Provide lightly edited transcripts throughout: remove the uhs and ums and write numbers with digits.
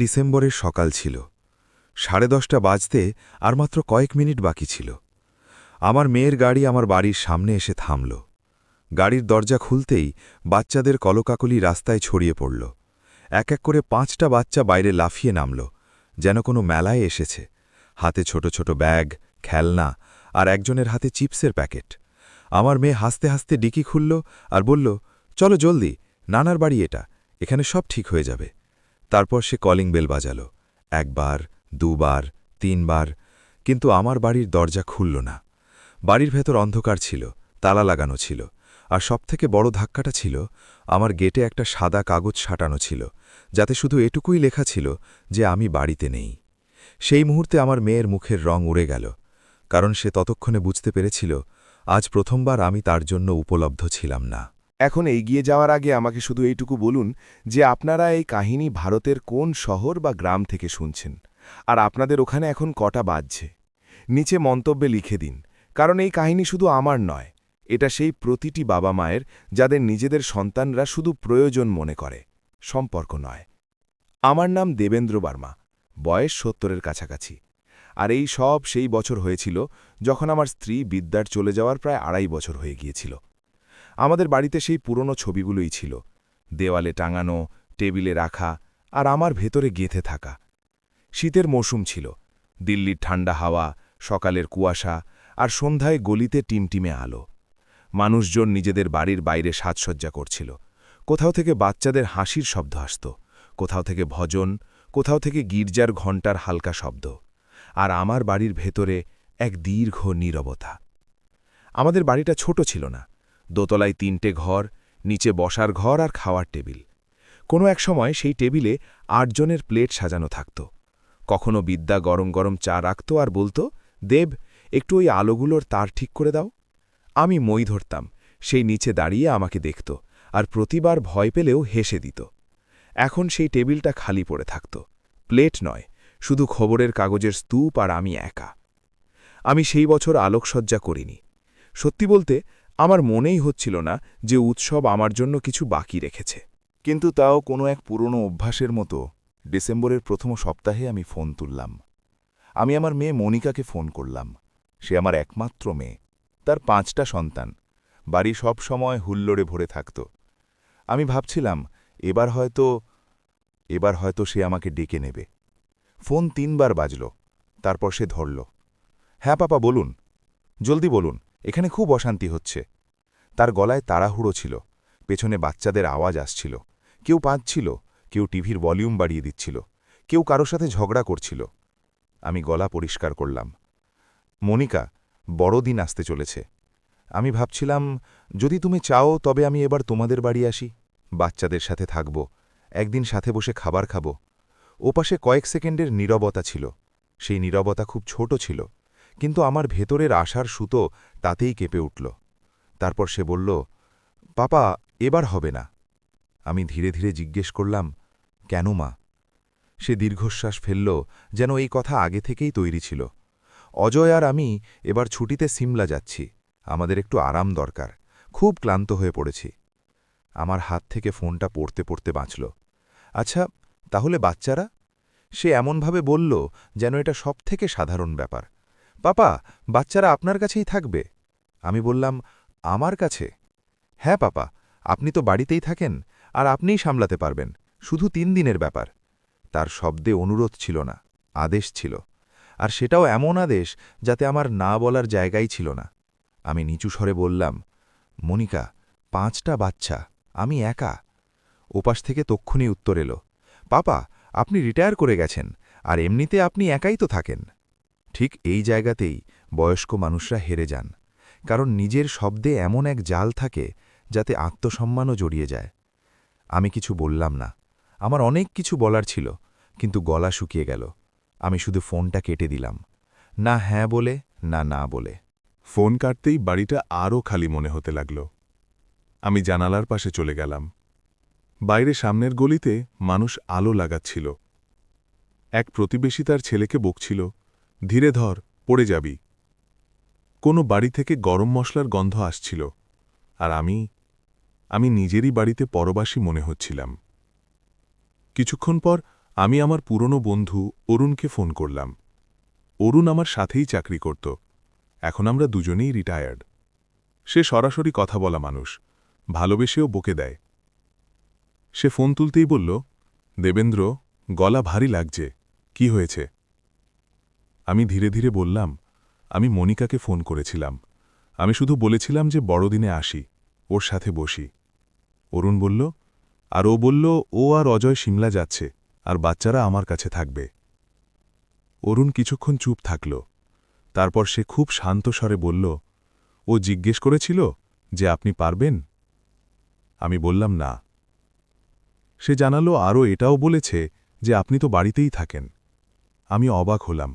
ডিসেম্বরের সকাল ছিল। 10:30 বাজতে আর মাত্র কয়েক মিনিট বাকি ছিল। আমার মেয়ের গাড়ি আমার বাড়ির সামনে এসে থামল। গাড়ির দরজা খুলতেই বাচ্চাদের কলকাকলি রাস্তায় ছড়িয়ে পড়ল। এক এক করে 5টা বাচ্চা বাইরে লাফিয়ে নামল, যেন কোনো মেলায় এসেছে। হাতে ছোট ছোট ব্যাগ, খেলনা, আর একজনের হাতে চিপসের প্যাকেট। আমার মেয়ে হাসতে হাসতে ডিকি খুলল আর বলল, চলো জলদি, নানার বাড়ি এটা, এখানে সব ঠিক হয়ে যাবে। তারপর সে কলিং বেল বাজাল। 1 বার, 2 বার, 3 বার, কিন্তু আমার বাড়ির দরজা খুলল না। বাড়ির ভেতর অন্ধকার ছিল, তালা লাগানো ছিল, আর সবথেকে বড় ধাক্কাটা ছিল, আমার গেটে একটা সাদা কাগজ সাঁটানো ছিল, যাতে শুধু এটুকুই লেখা ছিল যে আমি বাড়িতে নেই। সেই মুহূর্তে আমার মেয়ের মুখের রং উড়ে গেল, কারণ সে ততক্ষণে বুঝতে পেরেছিল আজ প্রথমবার আমি তার জন্য উপলব্ধ ছিলাম না। এখন এগিয়ে যাওয়ার আগে আমাকে শুধু এইটুকু বলুন যে আপনারা এই কাহিনী ভারতের কোন শহর বা গ্রাম থেকে শুনছেন, আর আপনাদের ওখানে এখন কটা বাজছে। নিচে মন্তব্যে লিখে দিন, কারণ এই কাহিনী শুধু আমার নয়, এটা সেই প্রতিটি বাবা মায়ের যাদের নিজেদের সন্তানরা শুধু প্রয়োজন মনে করে, সম্পর্ক নয়। আমার নাম দেবেন্দ্র বার্মা, বয়স 70-এর কাছাকাছি। আর এই সব সেই বছর হয়েছিল যখন আমার স্ত্রী বিদ্যার চলে যাওয়ার প্রায় 2.5 বছর হয়ে গিয়েছিল। আমাদের বাড়িতে সেই পুরনো ছবিগুলোই ছিল, দেওয়ালে টাঙানো, টেবিলে রাখা, আর আমার ভেতরে গেঁথে থাকা। শীতের মৌসুম ছিল, দিল্লির ঠান্ডা হাওয়া, সকালের কুয়াশা, আর সন্ধ্যায় গলিতে টিমটিমে আলো। মানুষজন নিজেদের বাড়ির বাইরে সাজসজ্জা করছিল। কোথাও থেকে বাচ্চাদের হাসির শব্দ আসত, কোথাও থেকে ভজন, কোথাও থেকে গির্জার ঘণ্টার হালকা শব্দ। আর আমার বাড়ির ভেতরে এক দীর্ঘ নীরবতা। আমাদের বাড়িটা ছোট ছিল না, দোতলায় 3টে ঘর, নিচে বসার ঘর আর খাওয়ার টেবিল। কোনো এক সময় সেই টেবিলে 8 জনের প্লেট সাজানো থাকত। কখনো বিদ্যা গরম গরম চা রাখত আর বলতো, দেব, একটু ওই আলোগুলোর তার ঠিক করে দাও। আমি মই ধরতাম, সেই নিচে দাঁড়িয়ে আমাকে দেখত, আর প্রতিবার ভয় পেলেও হেসে দিত। এখন সেই টেবিলটা খালি পড়ে থাকত, প্লেট নয়, শুধু খবরের কাগজের স্তূপ আর আমি একা। আমি সেই বছর আলোকসজ্জা করিনি। সত্যি বলতে আমার মনেই হচ্ছিল না যে উৎসব আমার জন্য কিছু বাকি রেখেছে। কিন্তু তাও কোনো এক পুরনো অভ্যাসের মতো ডিসেম্বরের প্রথম সপ্তাহে আমি ফোন তুললাম। আমি আমার মেয়ে মনিকাকে ফোন করলাম। সে আমার একমাত্র মেয়ে, তার 5টা সন্তান, বাড়ি সব সময় হুল্লোড়ে ভরে থাকত। আমি ভাবছিলাম এবার হয়তো সে আমাকে ডেকে নেবে। ফোন 3 বার বাজল, তারপর সে ধরল। হ্যাঁ পাপা, বলুন, জলদি বলুন, এখানে খুব অশান্তি হচ্ছে। তার গলায় তাড়াহুড়ো ছিল, পেছনে বাচ্চাদের আওয়াজ আসছিল। কেউ কাঁদছিল, কেউ টিভির ভলিউম বাড়িয়ে দিচ্ছিল, কেউ কারো সাথে ঝগড়া করছিল। আমি গলা পরিষ্কার করলাম। মনিকা, বড়দিন আসতে চলেছে। আমি ভাবছিলাম, যদি তুমি চাও তবে আমি এবার তোমাদের বাড়ি আসি, বাচ্চাদের সাথে থাকব, একদিন সাথে বসে খাবার খাব। ওপাশে কয়েক সেকেন্ডের নীরবতা ছিল। সেই নীরবতা খুব ছোট ছিল, কিন্তু আমার ভেতরের আশার সুতো তাতেই কেঁপে উঠল। তারপর সে বলল, পাপা, এবার হবে না। আমি ধীরে ধীরে জিজ্ঞেস করলাম, কেন মা? সে দীর্ঘশ্বাস ফেলল, যেন এই কথা আগে থেকেই তৈরি ছিল। অজয় আর আমি এবার ছুটিতে সিমলা যাচ্ছি, আমাদের একটু আরাম দরকার, খুব ক্লান্ত হয়ে পড়েছি। আমার হাত থেকে ফোনটা পড়তে পড়তে বাঁচল। আচ্ছা, তাহলে বাচ্চারা? সে এমনভাবে বলল যেন এটা সবথেকে সাধারণ ব্যাপার। পাপা, বাচ্চারা আপনার কাছেই থাকবে। আমি বললাম, আমার কাছে? হ্যাঁ পাপা, আপনি তো বাড়িতেই থাকেন, আর আপনিই সামলাতে পারবেন, শুধু 3 দিনের ব্যাপার। তার শব্দে অনুরোধ ছিল না, আদেশ ছিল, আর সেটাও এমন আদেশ যাতে আমার না বলার জায়গাই ছিল না। আমি নিচু স্বরে বললাম, মনিকা, 5টা বাচ্চা, আমি একা। ওপাশ থেকে তক্ষুনি উত্তর এলো, পাপা, আপনি রিটায়ার করে গেছেন, আর এমনিতে আপনি একাই তো থাকেন। ঠিক এই জায়গাতেই বয়স্ক মানুষরা হেরে যান, কারণ নিজের শব্দে এমন এক জাল থাকে যাতে আত্মসম্মানও জড়িয়ে যায়। আমি কিছু বললাম না, আমার অনেক কিছু বলার ছিল, কিন্তু গলা শুকিয়ে গেল। আমি শুধু ফোনটা কেটে দিলাম, না হ্যাঁ বলে, না না বলে। ফোন কাটতেই বাড়িটা আরও খালি মনে হতে লাগল। আমি জানালার পাশে চলে গেলাম। বাইরে সামনের গলিতে মানুষ আলো লাগাচ্ছিল। এক প্রতিবেশী তার ছেলেকে বকছিল, ধীরে ধর, পড়ে যাবি। কোনো বাড়ি থেকে গরম মশলার গন্ধ আসছিল, আর আমি নিজেরই বাড়িতে পরবাসী মনে হচ্ছিলাম। কিছুক্ষণ পর আমি আমার পুরনো বন্ধু অরুণকে ফোন করলাম। অরুণ আমার সাথেই চাকরি করত। এখন আমরা দুজনেই রিটায়ার্ড। সে সরাসরি কথা বলা মানুষ, ভালোবেসেও বকে দেয়। সে ফোন তুলতেই বলল, দেবেন্দ্র, গলা ভারী লাগছে, কি হয়েছে? আমি ধীরে ধীরে বললাম, আমি মনিকাকে ফোন করেছিলাম। আমি শুধু বলেছিলাম যে বড়দিনে আসি, ওর সাথে বসি। অরুণ বলল, আর ও বলল ও আর অজয় সিমলা যাচ্ছে, আর বাচ্চারা আমার কাছে থাকবে। অরুণ কিছুক্ষণ চুপ থাকল। তারপর সে খুব শান্ত স্বরে বলল, ও জিজ্ঞেস করেছিল যে আপনি পারবেন? আমি বললাম না। সে জানালো আরও এটাও বলেছে যে আপনি তো বাড়িতেই থাকেন। আমি অবাক হলাম।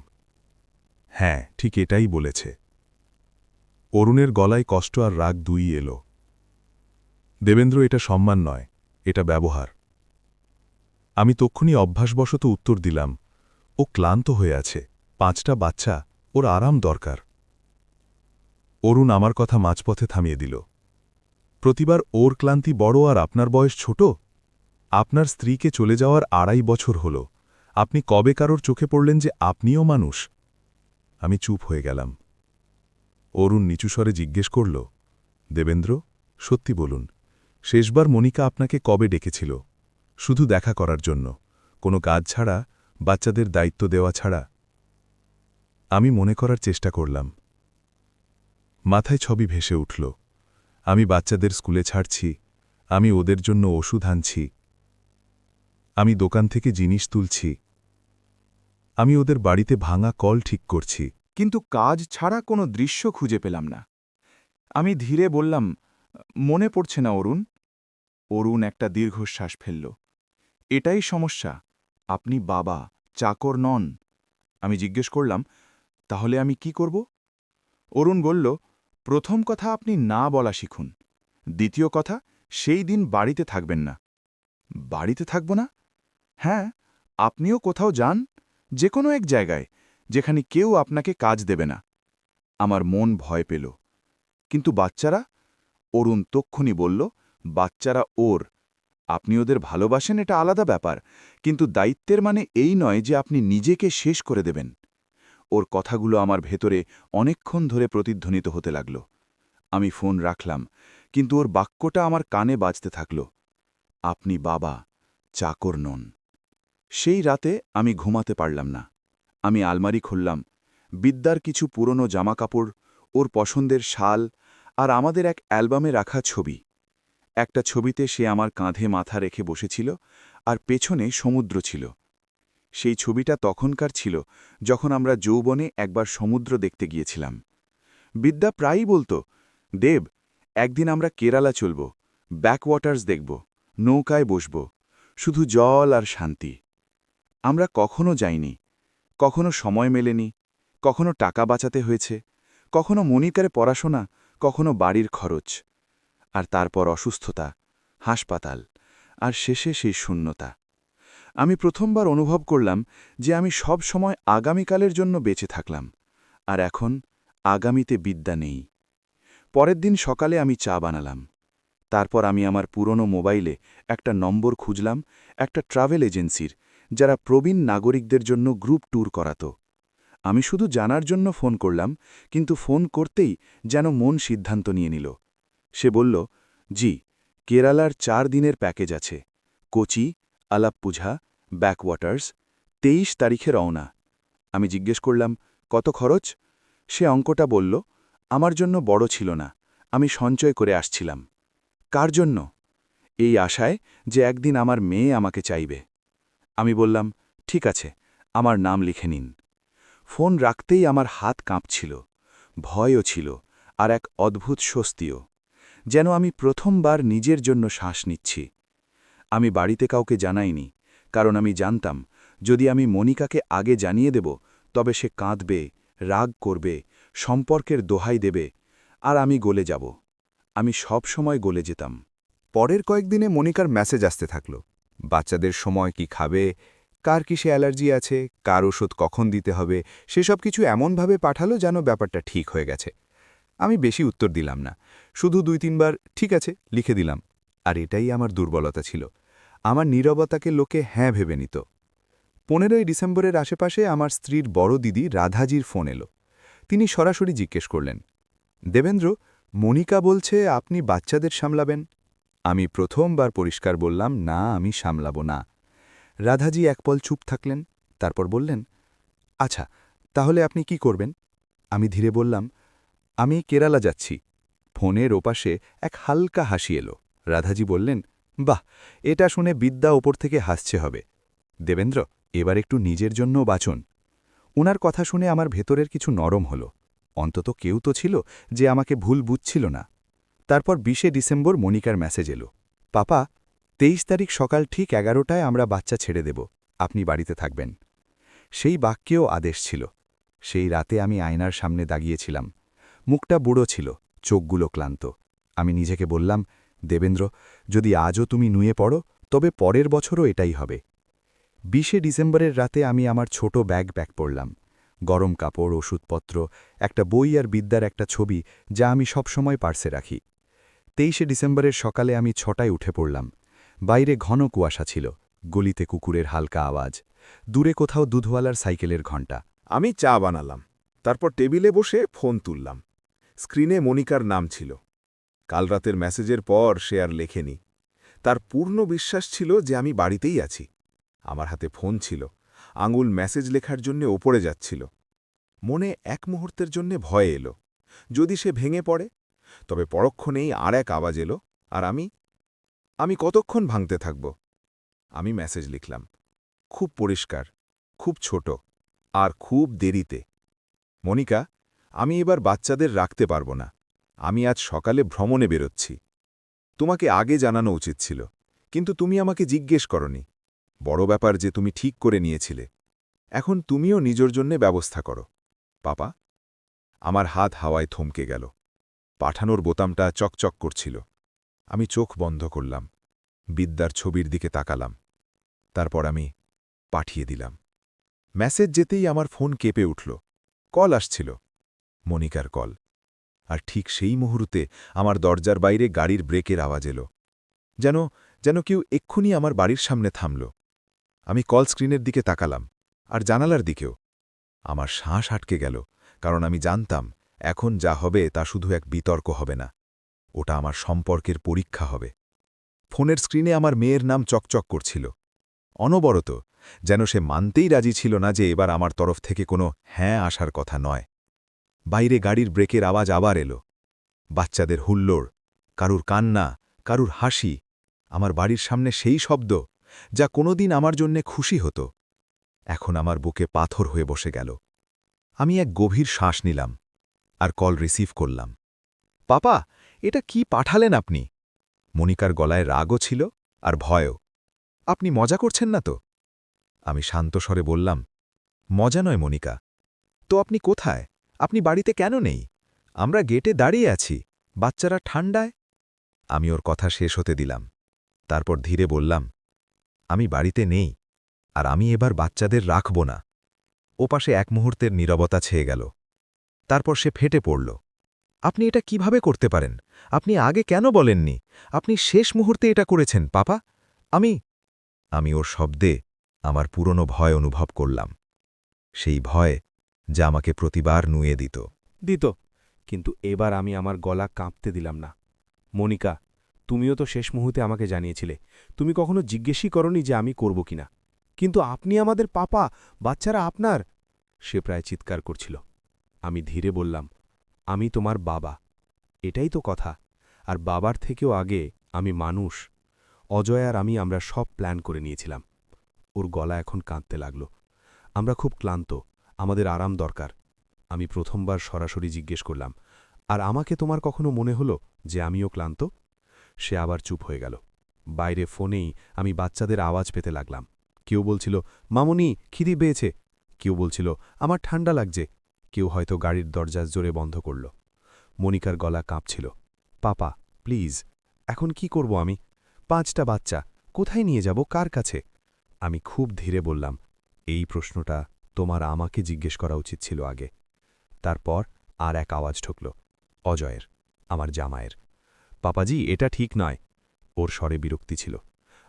হ্যাঁ, ঠিক এটাই বলেছে। অরুণের গলায় কষ্ট আর রাগ দুই এলো। দেবেন্দ্র, এটা সম্মান নয়, এটা ব্যবহার। আমি তক্ষুনি অভ্যাসবশত উত্তর দিলাম, ও ক্লান্ত হয়ে আছে, 5টা বাচ্চা, ওর আরাম দরকার। অরুণ আমার কথা মাঝপথে থামিয়ে দিল। প্রতিবার ওর ক্লান্তি বড় আর আপনার বয়স ছোট? আপনার স্ত্রীকে চলে যাওয়ার 2.5 বছর হল, আপনি কবে কারোর চোখে পড়লেন যে আপনিও মানুষ? আমি চুপ হয়ে গেলাম। অরুণ নিচুস্বরে জিজ্ঞেস করল, দেবেন্দ্র, সত্যি বলুন, শেষবার মনিকা আপনাকে কবে ডেকেছিল? শুধু দেখা করার জন্য, কোনো কাজ ছাড়া, বাচ্চাদের দায়িত্ব দেওয়া ছাড়া? আমি মনে করার চেষ্টা করলাম। মাথায় ছবি ভেসে উঠল। আমি বাচ্চাদের স্কুলে ছাড়ছি, আমি ওদের জন্য ওষুধ আনছি, আমি দোকান থেকে জিনিস তুলছি, আমি ওদের বাড়িতে ভাঙা কল ঠিক করছি। কিন্তু কাজ ছাড়া কোনো দৃশ্য খুঁজে পেলাম না। আমি ধীরে বললাম, মনে পড়ছে না অরুণ। অরুণ একটা দীর্ঘশ্বাস ফেলল। এটাই সমস্যা, আপনি বাবা, চাকর নন। আমি জিজ্ঞেস করলাম, তাহলে আমি কি করব? অরুণ বলল, প্রথম কথা আপনি না বলা শিখুন। দ্বিতীয় কথা, সেই দিন বাড়িতে থাকবেন না। বাড়িতে থাকব না? হ্যাঁ, আপনিও কোথাও যান, যে কোনো এক জায়গায়, যেখানে কেউ আপনাকে কাজ দেবে না। আমার মন ভয় পেল। কিন্তু বাচ্চারা? অরুণ তক্ষুনি বলল, বাচ্চারা ওর। আপনি ওদের ভালোবাসেন, এটা আলাদা ব্যাপার, কিন্তু দায়িত্বের মানে এই নয় যে আপনি নিজেকে শেষ করে দেবেন। ওর কথাগুলো আমার ভেতরে অনেকক্ষণ ধরে প্রতিধ্বনিত হতে লাগল। আমি ফোন রাখলাম, কিন্তু ওর বাক্যটা আমার কানে বাজতে থাকল। আপনি বাবা, চাকর নন। সেই রাতে আমি ঘুমাতে পারলাম না। আমি আলমারি খুললাম, বিদ্যার কিছু পুরনো জামাকাপড়, ওর পছন্দের শাল, আর আমাদের এক অ্যালবামে রাখা ছবি। একটা ছবিতে সে আমার কাঁধে মাথা রেখে বসেছিল, আর পেছনে সমুদ্র ছিল। সেই ছবিটা তখনকার ছিল, যখন আমরা যৌবনে একবার সমুদ্র দেখতে গিয়েছিলাম। বিদ্যা প্রায়ই বলতো, দেব, একদিন আমরা কেরালা চলব, ব্যাকওয়াটার্স দেখব, নৌকায় বসব, শুধু জল আর শান্তি। আমরা কখনো যাইনি, কখনো সময় মেলেনি, কখনো টাকা বাঁচাতে হয়েছে, কখনো মনিকারে পড়াশোনা, কখনো বাড়ির খরচ। আর তারপর অসুস্থতা, হাসপাতাল, আর শেষে সেই শূন্যতা। আমি প্রথমবার অনুভব করলাম যে আমি সব সময় আগামীকালের জন্য বেঁচে থাকলাম, আর এখন আগামীতে বিদ্যা নেই। পরের দিন সকালে আমি চা বানালাম। তারপর আমি আমার পুরনো মোবাইলে একটা নম্বর খুঁজলাম, একটা ট্রাভেল এজেন্সির, যারা প্রবীণ নাগরিকদের জন্য গ্রুপ ট্যুর করাত। আমি শুধু জানার জন্য ফোন করলাম, কিন্তু ফোন করতেই যেন মন সিদ্ধান্ত নিয়ে নিল। সে বলল, জি, কেরালার 4 দিনের প্যাকেজ আছে, কোচি, আলাপ্পুঝা, ব্যাকওয়াটার্স, 23 তারিখে রওনা। আমি জিজ্ঞেস করলাম, কত খরচ? সে অঙ্কটা বলল, আমার জন্য বড় ছিল না, আমি সঞ্চয় করে আসছিলাম। কার জন্য? এই আশায় যে একদিন আমার মেয়ে আমাকে চাইবে। আমি বললাম, ঠিক আছে, আমার নাম লিখে নিন। ফোন রাখতেই আমার হাত কাঁপছিল, ভয়ও ছিল, আর এক অদ্ভুত স্বস্তিও, যেন আমি প্রথমবার নিজের জন্য শ্বাস নিচ্ছি। আমি বাড়িতে কাউকে জানাইনি, কারণ আমি জানতাম, যদি আমি মনিকাকে আগে জানিয়ে দেব, তবে সে কাঁদবে, রাগ করবে, সম্পর্কের দোহাই দেবে, আর আমি গলে যাব। আমি সব সময় গলে যেতাম। পরের কয়েকদিনে মনিকার মেসেজ আসতে থাকল। বাচ্চাদের সময় কি খাবে, কার কিসে অ্যালার্জি আছে, কার ওষুধ কখন দিতে হবে, সেসব কিছু এমনভাবে পাঠালো যেন ব্যাপারটা ঠিক হয়ে গেছে। আমি বেশি উত্তর দিলাম না, শুধু 2-3 বার ঠিক আছে লিখে দিলাম। আর এটাই আমার দুর্বলতা ছিল, আমার নীরবতাকে লোকে হ্যাঁ ভেবে নিত। 15ই ডিসেম্বরের আশেপাশে আমার স্ত্রীর বড় দিদি রাধাজির ফোন এলো। তিনি সরাসরি জিজ্ঞেস করলেন, দেবেন্দ্র, মনিকা বলছে আপনি বাচ্চাদের সামলাবেন। আমি প্রথমবার পরিষ্কার বললাম, না, আমি সামলাব না। রাধাজি এক পল চুপ থাকলেন, তারপর বললেন, আচ্ছা, তাহলে আপনি কি করবেন? আমি ধীরে বললাম, আমি কেরালা যাচ্ছি। ফোনের ওপাশে এক হালকা হাসি এলো। রাধাজি বললেন, বাহ, এটা শুনে বিদ্যা ওপর থেকে হাসছে হবে। দেবেন্দ্র, এবার একটু নিজের জন্যও বাঁচুন। ওনার কথা শুনে আমার ভেতরের কিছু নরম হল। অন্তত কেউ তো ছিল যে আমাকে ভুল বুঝছিল না। তারপর 20 ডিসেম্বর মনিকার মেসেজ এলো, পাপা, 23 তারিখ সকাল ঠিক 11টায় আমরা বাচ্চা ছেড়ে দেব, আপনি বাড়িতে থাকবেন। সেই বাক্যেও আদেশ ছিল। সেই রাতে আমি আয়নার সামনে দাঁড়িয়েছিলাম। মুখটা বুড়ো ছিল, চোখগুলো ক্লান্ত। আমি নিজেকে বললাম, দেবেন্দ্র, যদি আজও তুমি নুয়ে পড়ো, তবে পরের বছরও এটাই হবে। 20 ডিসেম্বরের রাতে আমি আমার ছোট ব্যাগ প্যাক করলাম। গরম কাপড়, ওষুধপত্র, একটা বই আর বিদ্যার একটা ছবি, যা আমি সবসময় পার্সে রাখি। 23 ডিসেম্বরের সকালে আমি 6টায় উঠে পড়লাম। বাইরে ঘন কুয়াশা ছিল, গলিতে কুকুরের হালকা আওয়াজ, দূরে কোথাও দুধওয়ালার সাইকেলের ঘণ্টা। আমি চা বানালাম, তারপর টেবিলে বসে ফোন তুললাম। স্ক্রিনে মনিকার নাম ছিল। কাল রাতের মেসেজের পর সে আর লেখেনি। তার পূর্ণ বিশ্বাস ছিল যে আমি বাড়িতেই আছি। আমার হাতে ফোন ছিল, আঙুল মেসেজ লেখার জন্য ওপরে যাচ্ছিল। মনে এক মুহূর্তের জন্য ভয় এলো, যদি সে ভেঙে পড়ে। তবে পরক্ষণেই আর এক আওয়াজ এলো, আর আমি কতক্ষণ ভাঙতে থাকব? আমি মেসেজ লিখলাম, খুব পরিষ্কার, খুব ছোট, আর খুব দেরিতে। মনিকা, আমি এবার বাচ্চাদের রাখতে পারব না। আমি আজ সকালে ভ্রমণে বেরোচ্ছি। তোমাকে আগে জানানো উচিত ছিল, কিন্তু তুমি আমাকে জিজ্ঞেস করনি। বড় ব্যাপার যে তুমি ঠিক করে নিয়েছিলে। এখন তুমিও নিজের জন্যে ব্যবস্থা করো। পাপা। আমার হাত হাওয়ায় থমকে গেল। পাঠানোর বোতামটা চকচক করছিল। আমি চোখ বন্ধ করলাম, বিদ্যার ছবির দিকে তাকালাম। তারপর আমি পাঠিয়ে দিলাম। মেসেজ যেতেই আমার ফোন কেঁপে উঠল। কল আসছিল, মনিকার কল। আর ঠিক সেই মুহূর্তে আমার দরজার বাইরে গাড়ির ব্রেকের আওয়াজ এলো। যেন কেউ এক্ষুনি আমার বাড়ির সামনে থামল। আমি কল স্ক্রিনের দিকে তাকালাম, আর জানালার দিকেও। আমার শ্বাস আটকে গেল, কারণ আমি জানতাম এখন যা হবে তা শুধু এক বিতর্ক হবে না, ওটা আমার সম্পর্কের পরীক্ষা হবে। ফোনের স্ক্রিনে আমার মেয়ের নাম চকচক করছিল, অনবরত, যেন সে মানতেই রাজি ছিল না যে এবার আমার তরফ থেকে কোনো হ্যাঁ আসার কথা নয়। বাইরে গাড়ির ব্রেকের আওয়াজ আবার এলো। বাচ্চাদের হুল্লোড়, কারুর কান্না, কারুর হাসি, আমার বাড়ির সামনে সেই শব্দ যা কোনোদিন আমার জন্যে খুশি হতো, এখন আমার বুকে পাথর হয়ে বসে গেল। আমি এক গভীর শ্বাস নিলাম, আর কল রিসিভ করলাম। পাপা, এটা কি পাঠালেন আপনি? মনিকার গলায় রাগও ছিল, আর ভয়ও। আপনি মজা করছেন না তো? আমি শান্ত স্বরে বললাম, মজা নয় মনিকা। তো আপনি কোথায়? আপনি বাড়িতে কেন নেই? আমরা গেটে দাঁড়িয়ে আছি, বাচ্চারা ঠান্ডায়। আমি ওর কথা শেষ হতে দিলাম, তারপর ধীরে বললাম, আমি বাড়িতে নেই, আর আমি এবার বাচ্চাদের রাখব না। ওপাশে এক মুহূর্তের নীরবতা ছেয়ে গেল। তারপর সে ফেটে পড়ল, আপনি এটা কিভাবে করতে পারেন? আপনি আগে কেন বলেননি? আপনি শেষ মুহূর্তে এটা করেছেন, পাপা। আমি ওর শব্দে আমার পুরনো ভয় অনুভব করলাম, সেই ভয় যা আমাকে প্রতিবার নুয়ে দিত। কিন্তু এবার আমি আমার গলা কাঁপতে দিলাম না। মনিকা, তুমিও তো শেষ মুহূর্তে আমাকে জানিয়েছিলে। তুমি কখনো জিজ্ঞেসই করনি যে আমি করব কিনা। কিন্তু আপনি আমাদের পাপা, বাচ্চারা আপনার। সে প্রায় চিৎকার করছিল। আমি ধীরে বললাম, আমি তোমার বাবা। এটাই তো কথা। আর বাবার থেকেও আগে আমি মানুষ। অজয় আর আমরা সব প্ল্যান করে নিয়েছিলাম। ওর গলা এখন কাঁদতে লাগল। আমরা খুব ক্লান্ত, আমাদের আরাম দরকার। আমি প্রথমবার সরাসরি জিজ্ঞেস করলাম, আর আমাকে তোমার কখনো মনে হলো যে আমিও ক্লান্ত? সে আবার চুপ হয়ে গেল। বাইরে ফোনেই আমি বাচ্চাদের আওয়াজ পেতে লাগলাম। কেউ বলছিল, মামুনি, খিদি পেয়েছে। কেউ বলছিল, আমার ঠান্ডা লাগছে। কেউ হয়তো গাড়ির দরজা জোরে বন্ধ করল। মনিকার গলা কাঁপছিল। পাপা, প্লিজ, এখন কি করব আমি? 5টা বাচ্চা, কোথায় নিয়ে যাব, কার কাছে? আমি খুব ধীরে বললাম, এই প্রশ্নটা তোমার আমাকে জিজ্ঞেস করা উচিত ছিল আগে। তারপর আর এক আওয়াজ ঠকল, অজয়ের, আমার জামায়ের। পাপাজি, এটা ঠিক নয়। ওর স্বরে বিরক্তি ছিল।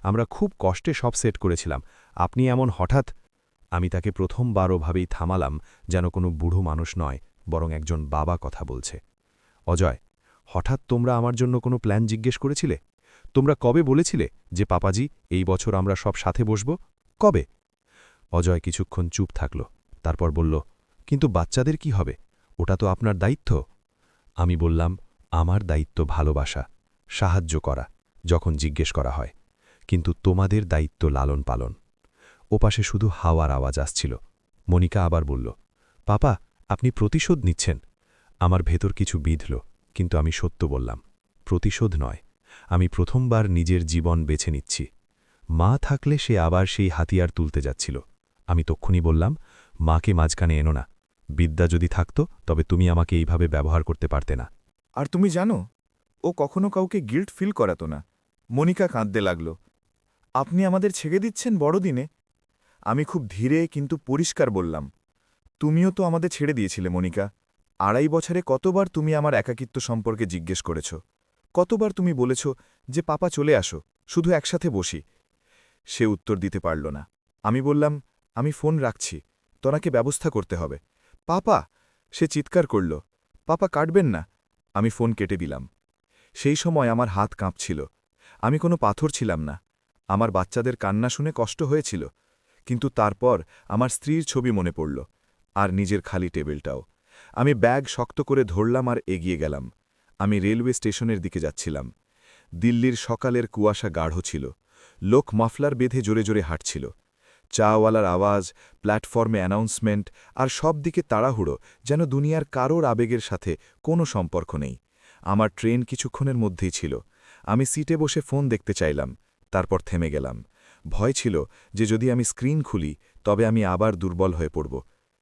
আমরা খুব কষ্টে সব সেট করেছিলাম, আপনি এমন হঠাৎ। আমি তাকে প্রথমবার ওভাবেই থামালাম, যেন কোনো বুড়ো মানুষ নয়, বরং একজন বাবা কথা বলছে। অজয়, হঠাৎ তোমরা আমার জন্য কোনো প্ল্যান জিজ্ঞেস করেছিলে? তোমরা কবে বলেছিলে যে পাপাজি এই বছর আমরা সব সাথে বসব? কবে? অজয় কিছুক্ষণ চুপ থাকল, তারপর বলল, কিন্তু বাচ্চাদের কি হবে? ওটা তো আপনার দায়িত্ব। আমি বললাম, আমার দায়িত্ব ভালোবাসা, সাহায্য করা, যখন জিজ্ঞেস করা হয়, কিন্তু তোমাদের দায়িত্ব লালন পালন। ওপাশে শুধু হাওয়ার আওয়াজ আসছিল। মনিকা আবার বলল, পাপা, আপনি প্রতিশোধ নিচ্ছেন। আমার ভেতর কিছু বিঁধল, কিন্তু আমি সত্য বললাম, প্রতিশোধ নয়, আমি প্রথমবার নিজের জীবন বেছে নিচ্ছি। মা থাকলে সে আবার সেই হাতিয়ার তুলতে যাচ্ছিল। আমি তক্ষুনি বললাম, মাকে মাঝখানে এনো না। বিদ্যা যদি থাকত তবে তুমি আমাকে এইভাবে ব্যবহার করতে পারতে না। আর তুমি জানো, ও কখনো কাউকে গিল্ট ফিল করাতো না। মনিকা কাঁদতে লাগল। আপনি আমাদের ছেড়ে দিচ্ছেন বড়দিনে? আমি খুব ধীরে কিন্তু পরিষ্কার বললাম, তুমিও তো আমাদের ছেড়ে দিয়েছিলে মনিকা। 2.5 বছরে কতবার তুমি আমার একাকিত্ব সম্পর্কে জিজ্ঞেস করেছ, কতবার তুমি বলেছ যে পাপা চলে আসো, শুধু একসাথে বসি। সে উত্তর দিতে পারল না। আমি বললাম, আমি ফোন রাখছি, তোনাকে ব্যবস্থা করতে হবে। পাপা! সে চিৎকার করল, পাপা কাটবেন না। আমি ফোন কেটে দিলাম। সেই সময় আমার হাত কাঁপছিল। আমি কোনো পাথর ছিলাম না। আমার বাচ্চাদের কান্না শুনে কষ্ট হয়েছিল, কিন্তু তারপর আমার স্ত্রীর ছবি মনে পড়ল, আর নিজের খালি টেবিলটাও। আমি ব্যাগ শক্ত করে ধরলাম আর এগিয়ে গেলাম। আমি রেলওয়ে স্টেশনের দিকে যাচ্ছিলাম। দিল্লির সকালের কুয়াশা গাঢ় ছিল। লোক মাফলার বেঁধে জোরে জোরে হাঁটছিল। চাওয়ালার আওয়াজ, প্ল্যাটফর্মে অ্যানাউন্সমেন্ট, আর সব দিকে তাড়াহুড়ো, যেন দুনিয়ার কারোর আবেগের সাথে কোনো সম্পর্ক নেই। আমার ট্রেন কিছুক্ষণের মধ্যেই ছিল। আমি সিটে বসে ফোন দেখতে চাইলাম, তারপর থেমে গেলাম। ভয় ছিল যে যদি আমি স্ক্রিন খুলি তবে আমি আবার দুর্বল হয়ে পড়ব,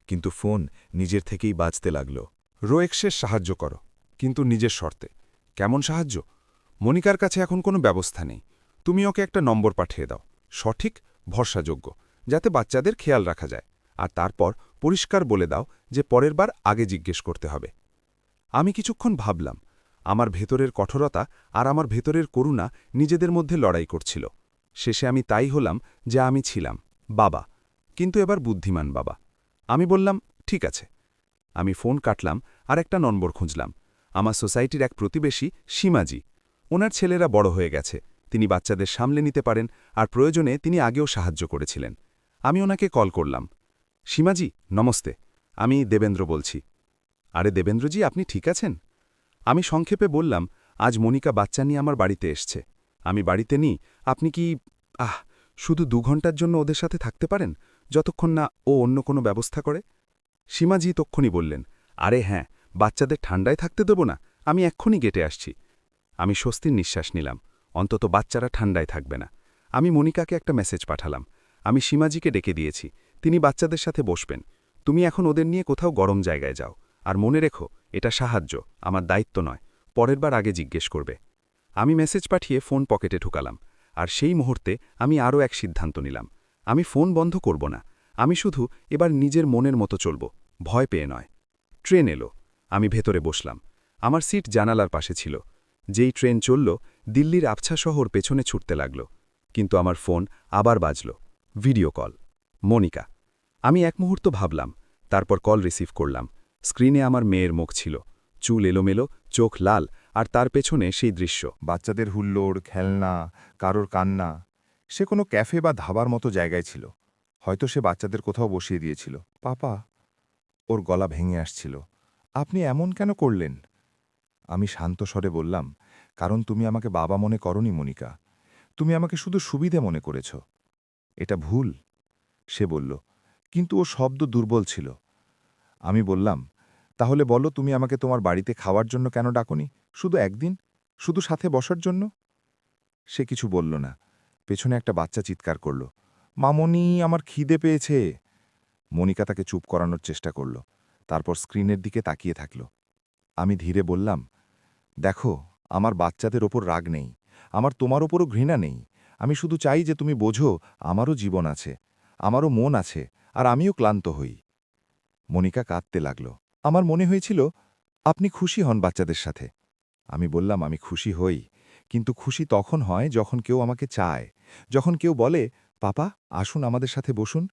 কিন্তু ফোন নিজের থেকেই বাজতে লাগল। রোয়েক্সের সাহায্য করো, কিন্তু নিজের শর্তে। কেমন সাহায্য? মনিকার কাছে এখন কোনো ব্যবস্থা নেই। তুমি ওকে একটা নম্বর পাঠিয়ে দাও, সঠিক, ভরসাযোগ্য, যাতে বাচ্চাদের খেয়াল রাখা যায়। আর তারপর পরিষ্কার বলে দাও যে পরের বার আগে জিজ্ঞেস করতে হবে। আমি কিছুক্ষণ ভাবলাম। আমার ভেতরের কঠোরতা আর আমার ভেতরের করুণা নিজেদের মধ্যে লড়াই করছিল। শেষে আমি তাই হলাম যা আমি ছিলাম, বাবা, কিন্তু এবার বুদ্ধিমান বাবা। আমি বললাম, ঠিক আছে। আমি ফোন কাটলাম আর একটা নম্বর খুঁজলাম। আমার সোসাইটির এক প্রতিবেশী সীমাজি। ওনার ছেলেরা বড় হয়ে গেছে, তিনি বাচ্চাদের সামলে নিতে পারেন, আর প্রয়োজনে তিনি আগেও সাহায্য করেছিলেন। আমি ওনাকে কল করলাম। সীমাজি, নমস্তে, আমি দেবেন্দ্র বলছি। আরে দেবেন্দ্রজি, আপনি ঠিক আছেন? আমি সংক্ষেপে বললাম, আজ মনিকা বাচ্চা নিয়ে আমার বাড়িতে এসছে। আমি বাড়িতে নেই, আপনি কি শুধু 2 ঘন্টার জন্য ওদের সাথে থাকতে পারেন, যতক্ষণ না ও অন্য কোনো ব্যবস্থা করে? সীমাজি তক্ষুনি বললেন, আরে হ্যাঁ, বাচ্চাদের ঠান্ডায় থাকতে দেব না, আমি এক্ষুনি গেটে আসছি। আমি স্বস্তির নিঃশ্বাস নিলাম, অন্তত বাচ্চারা ঠান্ডায় থাকবে না। আমি মনিকাকে একটা মেসেজ পাঠালাম, আমি সীমাজিকে ডেকে দিয়েছি, তিনি বাচ্চাদের সাথে বসবেন। তুমি এখন ওদের নিয়ে কোথাও গরম জায়গায় যাও, আর মনে রেখো, এটা সাহায্য, আমার দায়িত্ব নয়, পরের বার আগে জিজ্ঞেস করবে। আমি মেসেজ পাঠিয়ে ফোন পকেটে ঢুকালাম, আর সেই মুহূর্তে আমি আরও এক সিদ্ধান্ত নিলাম। আমি ফোন বন্ধ করব না, আমি শুধু এবার নিজের মনের মতো চলব, ভয় পেয়ে নয়। ট্রেন এলো, আমি ভেতরে বসলাম। আমার সিট জানালার পাশে ছিল। যেই ট্রেন চলল, দিল্লির আবছা শহর পেছনে ছুটতে লাগল। কিন্তু আমার ফোন আবার বাজল। Video call, Monika. আমি এক মুহূর্ত ভাবলাম, তারপর কল রিসিভ করলাম। স্ক্রিনে আমার মেয়ের মুখ ছিল, চুল এলোমেলো, চোখ লাল, আর তার পেছনে সেই দৃশ্য। বাচ্চাদের হুল্লোড়, খেলনা, কারোর কান্না। সে কোনো ক্যাফে বা ধাবার মতো জায়গায় ছিল। হয়তো সে বাচ্চাদের কোথাও বসিয়ে দিয়েছিল। পাপা! ওর গলা ভেঙে আসছিল। আপনি এমন কেন করলেন? আমি শান্ত স্বরে বললাম, কারণ তুমি আমাকে বাবা মনে করনি মনিকা। তুমি আমাকে শুধু সুবিধে মনে করেছ। এটা ভুল। সে বলল, কিন্তু ও শব্দ দুর্বল ছিল। আমি বললাম, তাহলে বলো, তুমি আমাকে তোমার বাড়িতে খাওয়ার জন্য কেন ডাকনি? শুধু একদিন, শুধু সাথে বসার জন্য? সে কিছু বলল না। পেছনে একটা বাচ্চা চিৎকার করল, মামনি, আমার খিদে পেয়েছে। মনিকা তাকে চুপ করানোর চেষ্টা করল, তারপর স্ক্রিনের দিকে তাকিয়ে থাকল। আমি ধীরে বললাম, দেখো, আমার বাচ্চাদের ওপর রাগ নেই, আমার তোমার ওপরও ঘৃণা নেই। আমি শুধু চাই যে তুমি বোঝো, আমারও জীবন আছে, আমারও মন আছে, আর আমিও ক্লান্ত হই। মনিকা কাঁদতে লাগল। আমার মনে হয়েছিল, আপনি খুশি হন বাচ্চাদের সাথে। আমি বললাম, আমি খুশি হই, কিন্তু খুশি তখন হয় যখন কেউ আমাকে চায়, যখন কেউ বলে, পাপা আসুন আমাদের সাথে বসুন,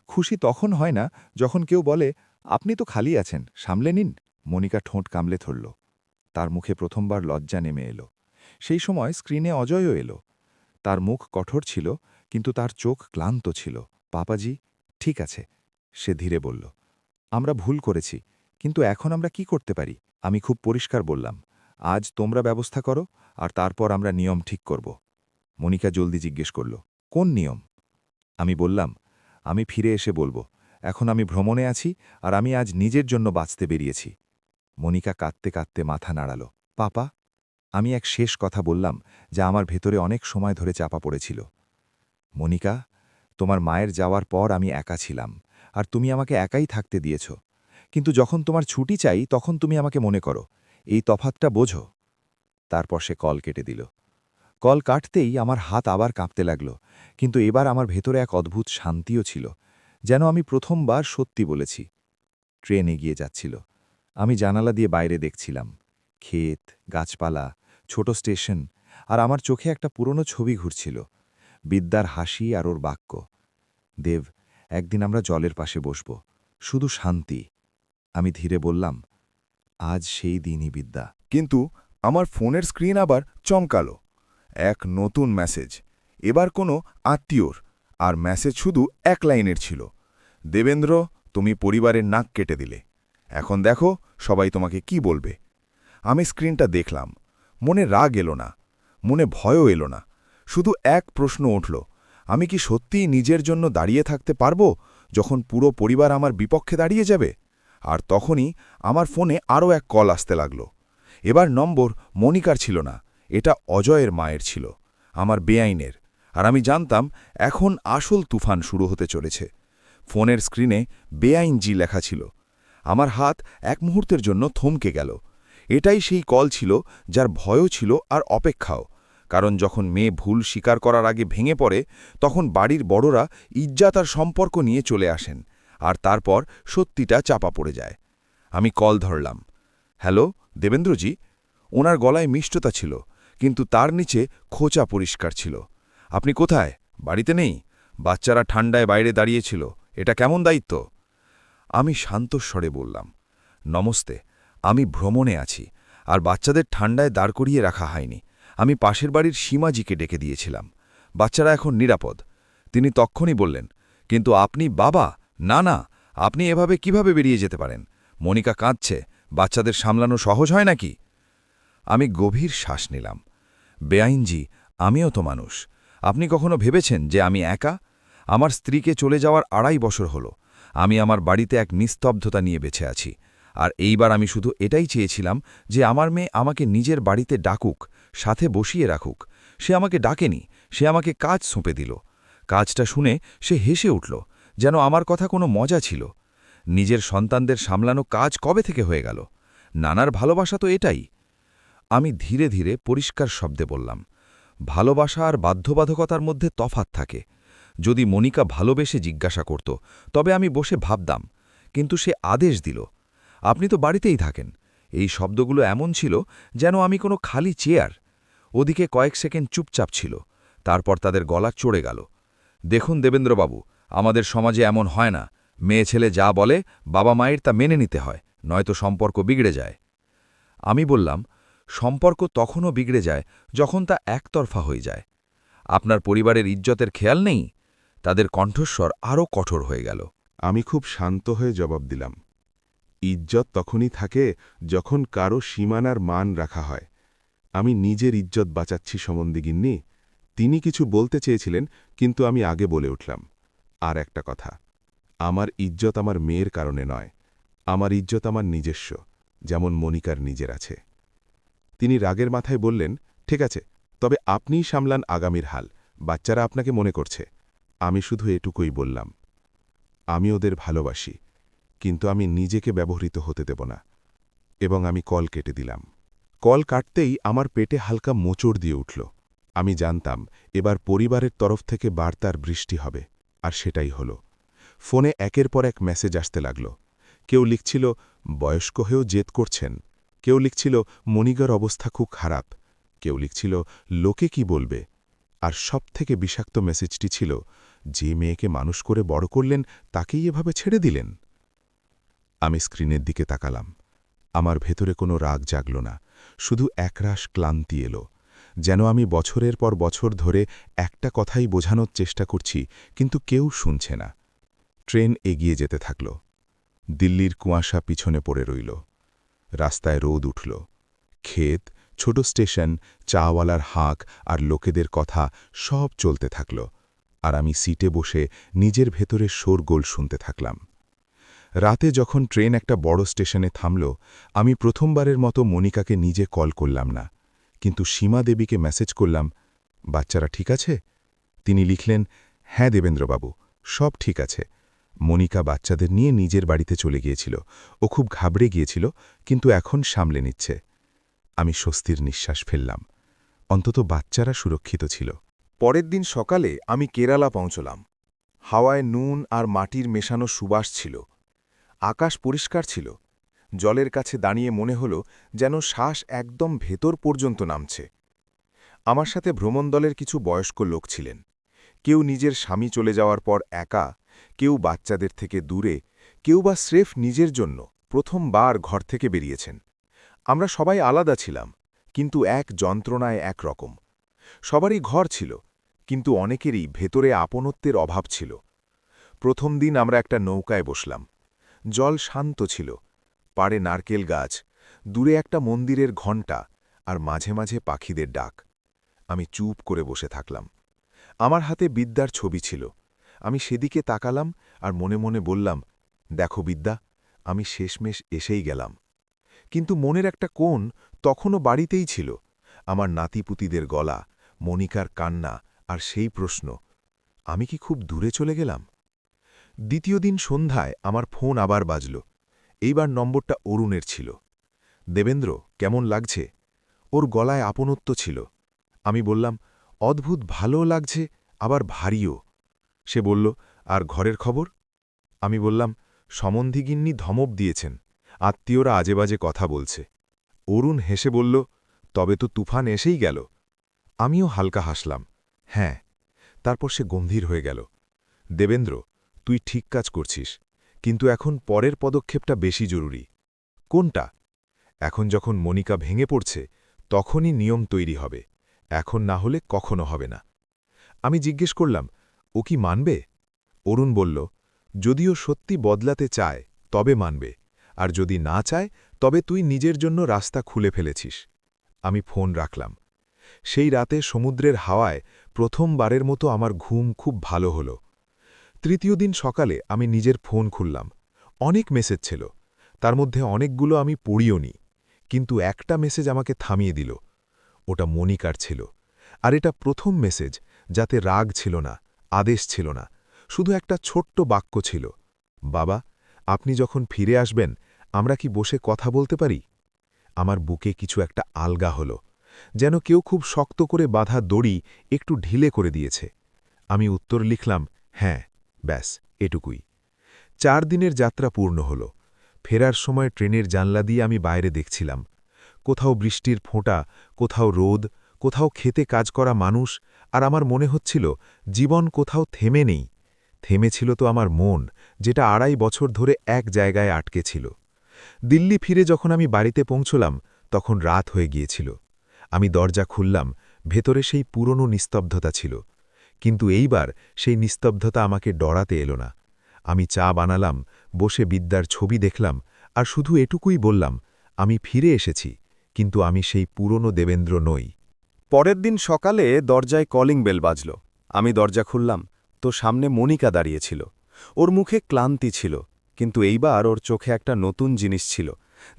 খুশি তখন হয় না যখন কেউ বলে, আপনি তো খালি আছেন, সামলে নিন। মনিকা ঠোঁট কামলে ধরল। তার মুখে প্রথমবার লজ্জা নেমে এলো। সেই সময় স্ক্রিনে অজয়ও এলো। তার মুখ কঠোর ছিল, কিন্তু তার চোখ ক্লান্ত ছিল। পাপাজি, ঠিক আছে, সে ধীরে বলল। আমরা ভুল করেছি, কিন্তু এখন আমরা কি করতে পারি? আমি খুব পরিষ্কার বললাম, আজ তোমরা ব্যবস্থা করো, আর তারপর আমরা নিয়ম ঠিক করব। মনিকা জলদি জিজ্ঞেস করল, কোন নিয়ম? আমি বললাম, আমি ফিরে এসে বলবো, এখন আমি ভ্রমণে আছি, আর আমি আজ নিজের জন্য বাঁচতে বেরিয়েছি। মনিকা কাঁদতে কাঁদতে মাথা নাড়াল। পাপা, আমি এক শেষ কথা বললাম, যা আমার ভেতরে অনেক সময় ধরে চাপা পড়েছিল। মনিকা, তোমার মায়ের যাওয়ার পর আমি একা ছিলাম, আর তুমি আমাকে একাই থাকতে দিয়েছ। কিন্তু যখন তোমার ছুটি চাই, তখন তুমি আমাকে মনে করো। এই তফাতটা বোঝো। তারপর সে কল কেটে দিল। কল কাটতেই আমার হাত আবার কাঁপতে লাগল, কিন্তু এবার আমার ভেতরে এক অদ্ভুত শান্তিও ছিল, যেন আমি প্রথমবার সত্যি বলেছি। ট্রেন এগিয়ে যাচ্ছিল। আমি জানালা দিয়ে বাইরে দেখছিলাম। ক্ষেত, গাছপালা, ছোট স্টেশন, আর আমার চোখে একটা পুরনো ছবি ঘুরছিল। বিদ্যার হাসি আর ওর বাক্য, দেব, একদিন আমরা জলের পাশে বসব, শুধু শান্তি। আমি ধীরে বললাম, আজ সেই দিনই বিদ্যা। কিন্তু আমার ফোনের স্ক্রিন আবার চমকালো। এক নতুন মেসেজ, এবার কোনো আত্মীয়র, আর মেসেজ শুধু এক লাইনের ছিল, দেবেন্দ্র, তুমি পরিবারের নাক কেটে দিলে। এখন দেখো সবাই তোমাকে কি বলবে। আমি স্ক্রিনটা দেখলাম। মনে রাগ এলো না, মনে ভয়ও এলো না, শুধু এক প্রশ্ন উঠল, আমি কি সত্যিই নিজের জন্য দাঁড়িয়ে থাকতে পারবো যখন পুরো পরিবার আমার বিপক্ষে দাঁড়িয়ে যাবে? আর তখনই আমার ফোনে আরও এক কল আসতে লাগল। এবার নম্বর মনিকার ছিল না, এটা অজয়ের মায়ের ছিল, আমার বেআইনের। আর আমি জানতাম এখন আসল তুফান শুরু হতে চলেছে। ফোনের স্ক্রিনে বেআইন জি লেখা ছিল। আমার হাত এক মুহূর্তের জন্য থমকে গেল। এটাই সেই কল ছিল যার ভয়ও ছিল আর অপেক্ষাও। কারণ যখন মেয়ে ভুল স্বীকার করার আগে ভেঙে পড়ে, তখন বাড়ির বড়রা ইজ্জাত আর সম্পর্ক নিয়ে চলে আসেন, আর তারপর সত্যিটা চাপা পড়ে যায়। আমি কল ধরলাম। হ্যালো, দেবেন্দ্রজি। ওনার গলায় মিষ্টতা ছিল, কিন্তু তার নিচে খোঁচা পরিষ্কার ছিল। আপনি কোথায়? বাড়িতে নেই? বাচ্চারা ঠান্ডায় বাইরে দাঁড়িয়েছিল, এটা কেমন দায়িত্ব? আমি শান্ত স্বরে বললাম, নমস্তে, আমি ভ্রমণে আছি, আর বাচ্চাদের ঠান্ডায় দাঁড় করিয়ে রাখা হয়নি। আমি পাশের বাড়ির সীমাজিকে ডেকে দিয়েছিলাম। বাচ্চারা এখন নিরাপদ। তিনি তক্ষণই বললেন, কিন্তু আপনি বাবা, না না, আপনি এভাবে কিভাবে বেরিয়ে যেতে পারেন? মনিকা কাঁদছে, বাচ্চাদের সামলানো সহজ হয় নাকি? আমি গভীর শ্বাস নিলাম। বেআইনজি, আমিও তো মানুষ। আপনি কখনো ভেবেছেন যে আমি একা? আমার স্ত্রীকে চলে যাওয়ার 2.5 বছর হলো। আমি আমার বাড়িতে এক নিস্তব্ধতা নিয়ে বেঁচে আছি। আর এইবার আমি শুধু এটাই চেয়েছিলাম যে আমার মেয়ে আমাকে নিজের বাড়িতে ডাকুক, সাথে বসিয়ে রাখুক। সে আমাকে ডাকেনি, সে আমাকে কাজ সঁপে দিল। কাজটা শুনে সে হেসে উঠল, যেন আমার কথা কোনো মজা ছিল। নিজের সন্তানদের সামলানো কাজ কবে থেকে হয়ে গেল? নানার ভালোবাসা তো এটাই। আমি ধীরে ধীরে পরিষ্কার শব্দে বললাম, ভালোবাসা আর বাধ্যবাধকতার মধ্যে তফাৎ থাকে। যদি মনিকা ভালোবেসে জিজ্ঞাসা করত, তবে আমি বসে ভাবতাম, কিন্তু সে আদেশ দিল, আপনি তো বাড়িতেই থাকেন। এই শব্দগুলো এমন ছিল যেন আমি কোনো খালি চেয়ার। ওদিকে কয়েক সেকেন্ড চুপচাপ ছিল, তারপর তাদের গলা চড়ে গেল। দেখুন দেবেন্দ্রবাবু, আমাদের সমাজে এমন হয় না। মেয়ে ছেলে যা বলে বাবা মায়ের তা মেনে নিতে হয়, নয়তো সম্পর্ক বিগড়ে যায়। আমি বললাম, সম্পর্ক তখনও বিগড়ে যায় যখন তা একতরফা হয়ে যায়। আপনার পরিবারের ইজ্জতের খেয়াল নেই? তাদের কণ্ঠস্বর আরও কঠোর হয়ে গেল। আমি খুব শান্ত হয়ে জবাব দিলাম, ইজ্জত তখনই থাকে যখন কারো সীমানার মান রাখা হয়। আমি নিজের ইজ্জত বাঁচাচ্ছি সম্বন্ধে গিন্নি। তিনি কিছু বলতে চেয়েছিলেন, কিন্তু আমি আগে বলে উঠলাম, আর একটা কথা, আমার ইজ্জত আমার মেয়ের কারণে নয়, আমার ইজ্জত আমার নিজস্ব, যেমন মনিকার নিজের আছে। তিনি রাগের মাথায় বললেন, ঠিক আছে, তবে আপনিই সামলান আগামীর হাল, বাচ্চারা আপনাকে মনে করছে। আমি শুধু এটুকুই বললাম, আমি ওদের ভালোবাসি, কিন্তু আমি নিজেকে ব্যবহৃত হতে দেব না। এবং আমি কল কেটে দিলাম। কল কাটতেই আমার পেটে হালকা মোচড় দিয়ে উঠল। আমি জানতাম এবার পরিবারের তরফ থেকে বার্তার বৃষ্টি হবে, আর সেটাই হল। ফোনে একের পর এক মেসেজ আসতে লাগল। কেউ লিখছিল, বয়স্ক হয়েও জেদ করছেন। কেউ লিখছিল, মনিকার অবস্থা খুব খারাপ। কেউ লিখছিল, লোকে কি বলবে। আর সবথেকে বিষাক্ত মেসেজটি ছিল, যে মেয়েকে মানুষ করে বড় করলেন তাকেই এভাবে ছেড়ে দিলেন। আমি স্ক্রিনের দিকে তাকালাম। আমার ভেতরে কোনো রাগ জাগল না, শুধু একরাশ ক্লান্তি এলো, যেন আমি বছরের পর বছর ধরে একটা কথাই বোঝানোর চেষ্টা করছি, কিন্তু কেউ শুনছে না। ট্রেন এগিয়ে যেতে থাকল। দিল্লির কুয়াশা পিছনে পড়ে রইল। রাস্তায় রোদ উঠল। ক্ষেত, ছোট স্টেশন, চাওয়ালার হাঁক আর লোকেদের কথা সব চলতে থাকল, আর আমি সিটে বসে নিজের ভেতরে শোরগোল শুনতে থাকলাম। রাতে যখন ট্রেন একটা বড় স্টেশনে থামল, আমি প্রথমবারের মতো মনিকাকে নিজে কল করলাম না, কিন্তু সীমা দেবীকে মেসেজ করলাম, বাচ্চারা ঠিক আছে? তিনি লিখলেন, হ্যাঁ দেবেন্দ্রবাবু, সব ঠিক আছে। মনিকা বাচ্চাদের নিয়ে নিজের বাড়িতে চলে গিয়েছিল। ও খুব ঘাবড়ে গিয়েছিল, কিন্তু এখন সামলে নিচ্ছে। আমি স্বস্তির নিঃশ্বাস ফেললাম। অন্তত বাচ্চারা সুরক্ষিত ছিল। পরের দিন সকালে আমি কেরালা পৌঁছলাম। হাওয়ায় নুন আর মাটির মেশানো সুবাস ছিল। আকাশ পরিষ্কার ছিল। জলের কাছে দাঁড়িয়ে মনে হল যেন শ্বাস একদম ভেতর পর্যন্ত নামছে। আমার সাথে ভ্রমণ দলের কিছু বয়স্ক লোক ছিলেন। কেউ নিজের স্বামী চলে যাওয়ার পর একা, কেউ বাচ্চাদের থেকে দূরে, কেউ বা স্রেফ নিজের জন্য প্রথমবার ঘর থেকে বেরিয়েছেন। আমরা সবাই আলাদা ছিলাম, কিন্তু এক যন্ত্রণায় এক রকম। সবারই ঘর ছিল, কিন্তু অনেকেরই ভেতরে আপনত্বের অভাব ছিল। প্রথম দিন আমরা একটা নৌকায় বসলাম। জল শান্ত ছিল, পাড়ে নারকেল গাছ, দূরে একটা মন্দিরের ঘণ্টা, আর মাঝে মাঝে পাখিদের ডাক। আমি চুপ করে বসে থাকলাম। আমার হাতে বিদ্যার ছবি ছিল। আমি সেদিকে তাকালাম আর মনে মনে বললাম, দেখো বিদ্যা, আমি শেষমেশ এসেই গেলাম। কিন্তু মনের একটা কোণ তখনও বাড়িতেই ছিল। আমার নাতিপুতিদের গলা, মনিকার কান্না, আর সেই প্রশ্ন, আমি কি খুব দূরে চলে গেলাম? দ্বিতীয় দিন সন্ধ্যায় আমার ফোন আবার বাজল। এইবার নম্বরটা অরুণের ছিল। দেবেন্দ্র, কেমন লাগছে? ওর গলায় আপনত্ব ছিল। আমি বললাম, অদ্ভুত ভালো লাগছে, আবার ভারীও। সে বলল, আর ঘরের খবর? আমি বললাম, সমন্ধিগিন্নি ধমক দিয়েছেন, আত্মীয়রা আজেবাজে কথা বলছে। অরুণ হেসে বলল, তবে তো তুফান এসেই গেল। আমিও হালকা হাসলাম, হ্যাঁ। তারপর সে গম্ভীর হয়ে গেল, দেবেন্দ্র, তুই ঠিক কাজ করছিস, কিন্তু এখন পরের পদক্ষেপটা বেশি জরুরি। কোনটা? এখন যখন মনিকা ভেঙে পড়ছে, তখনই নিয়ম তৈরি হবে, এখন না হলে কখনো হবে না। আমি জিজ্ঞেস করলাম, ও কি মানবে? অরুণ বলল, যদিও সত্যি বদলাতে চায় তবে মানবে, আর যদি না চায় তবে তুই নিজের জন্য রাস্তা খুলে ফেলেছিস। আমি ফোন রাখলাম। সেই রাতে সমুদ্রের হাওয়ায় প্রথমবারের মতো আমার ঘুম খুব ভালো হলো। তৃতীয় দিন সকালে আমি নিজের ফোন খুললাম। অনেক মেসেজ ছিল, তার মধ্যে অনেকগুলো আমি পড়িও নি, কিন্তু একটা মেসেজ আমাকে থামিয়ে দিল। ওটা মনিকার ছিল, আর এটা প্রথম মেসেজ, যাতে রাগ ছিল না, আদেশ ছিল না, শুধু একটা ছোট্ট বাক্য ছিল, বাবা, আপনি যখন ফিরে আসবেন আমরা কি বসে কথা বলতে পারি? আমার বুকে কিছু একটা আলগা হলো, যেন কেউ খুব শক্ত করে বাঁধা দড়ি একটু ঢিলে করে দিয়েছে। আমি উত্তর লিখলাম, হ্যাঁ, ব্যাস এটুকুই। 4 দিনের যাত্রা পূর্ণ হল। ফেরার সময় ট্রেনের জানলা দিয়ে আমি বাইরে দেখছিলাম। কোথাও বৃষ্টির ফোঁটা, কোথাও রোদ, কোথাও খেতে কাজ করা মানুষ, আর আমার মনে হচ্ছিল জীবন কোথাও থেমে নেই। থেমেছিল তো আমার মন, যেটা 2.5 বছর ধরে এক জায়গায় আটকে ছিল। দিল্লি ফিরে যখন আমি বাড়িতে পৌঁছলাম, তখন রাত হয়ে গিয়েছিল। আমি দরজা খুললাম, ভেতরে সেই পুরনো নিস্তব্ধতা ছিল। কিন্তু এইবার সেই নিস্তব্ধতা আমাকে ডরাতে এলো না। আমি চা বানালাম, বসে বিদ্যার ছবি দেখলাম, আর শুধু এটুকুই বললাম, আমি ফিরে এসেছি, কিন্তু আমি সেই পুরনো দেবেন্দ্র নই। পরের দিন সকালে দরজায় কলিং বেল বাজল। আমি দরজা খুললাম, তো সামনে মনিকা দাঁড়িয়েছিল। ওর মুখে ক্লান্তি ছিল, কিন্তু এইবার ওর চোখে একটা নতুন জিনিস ছিল,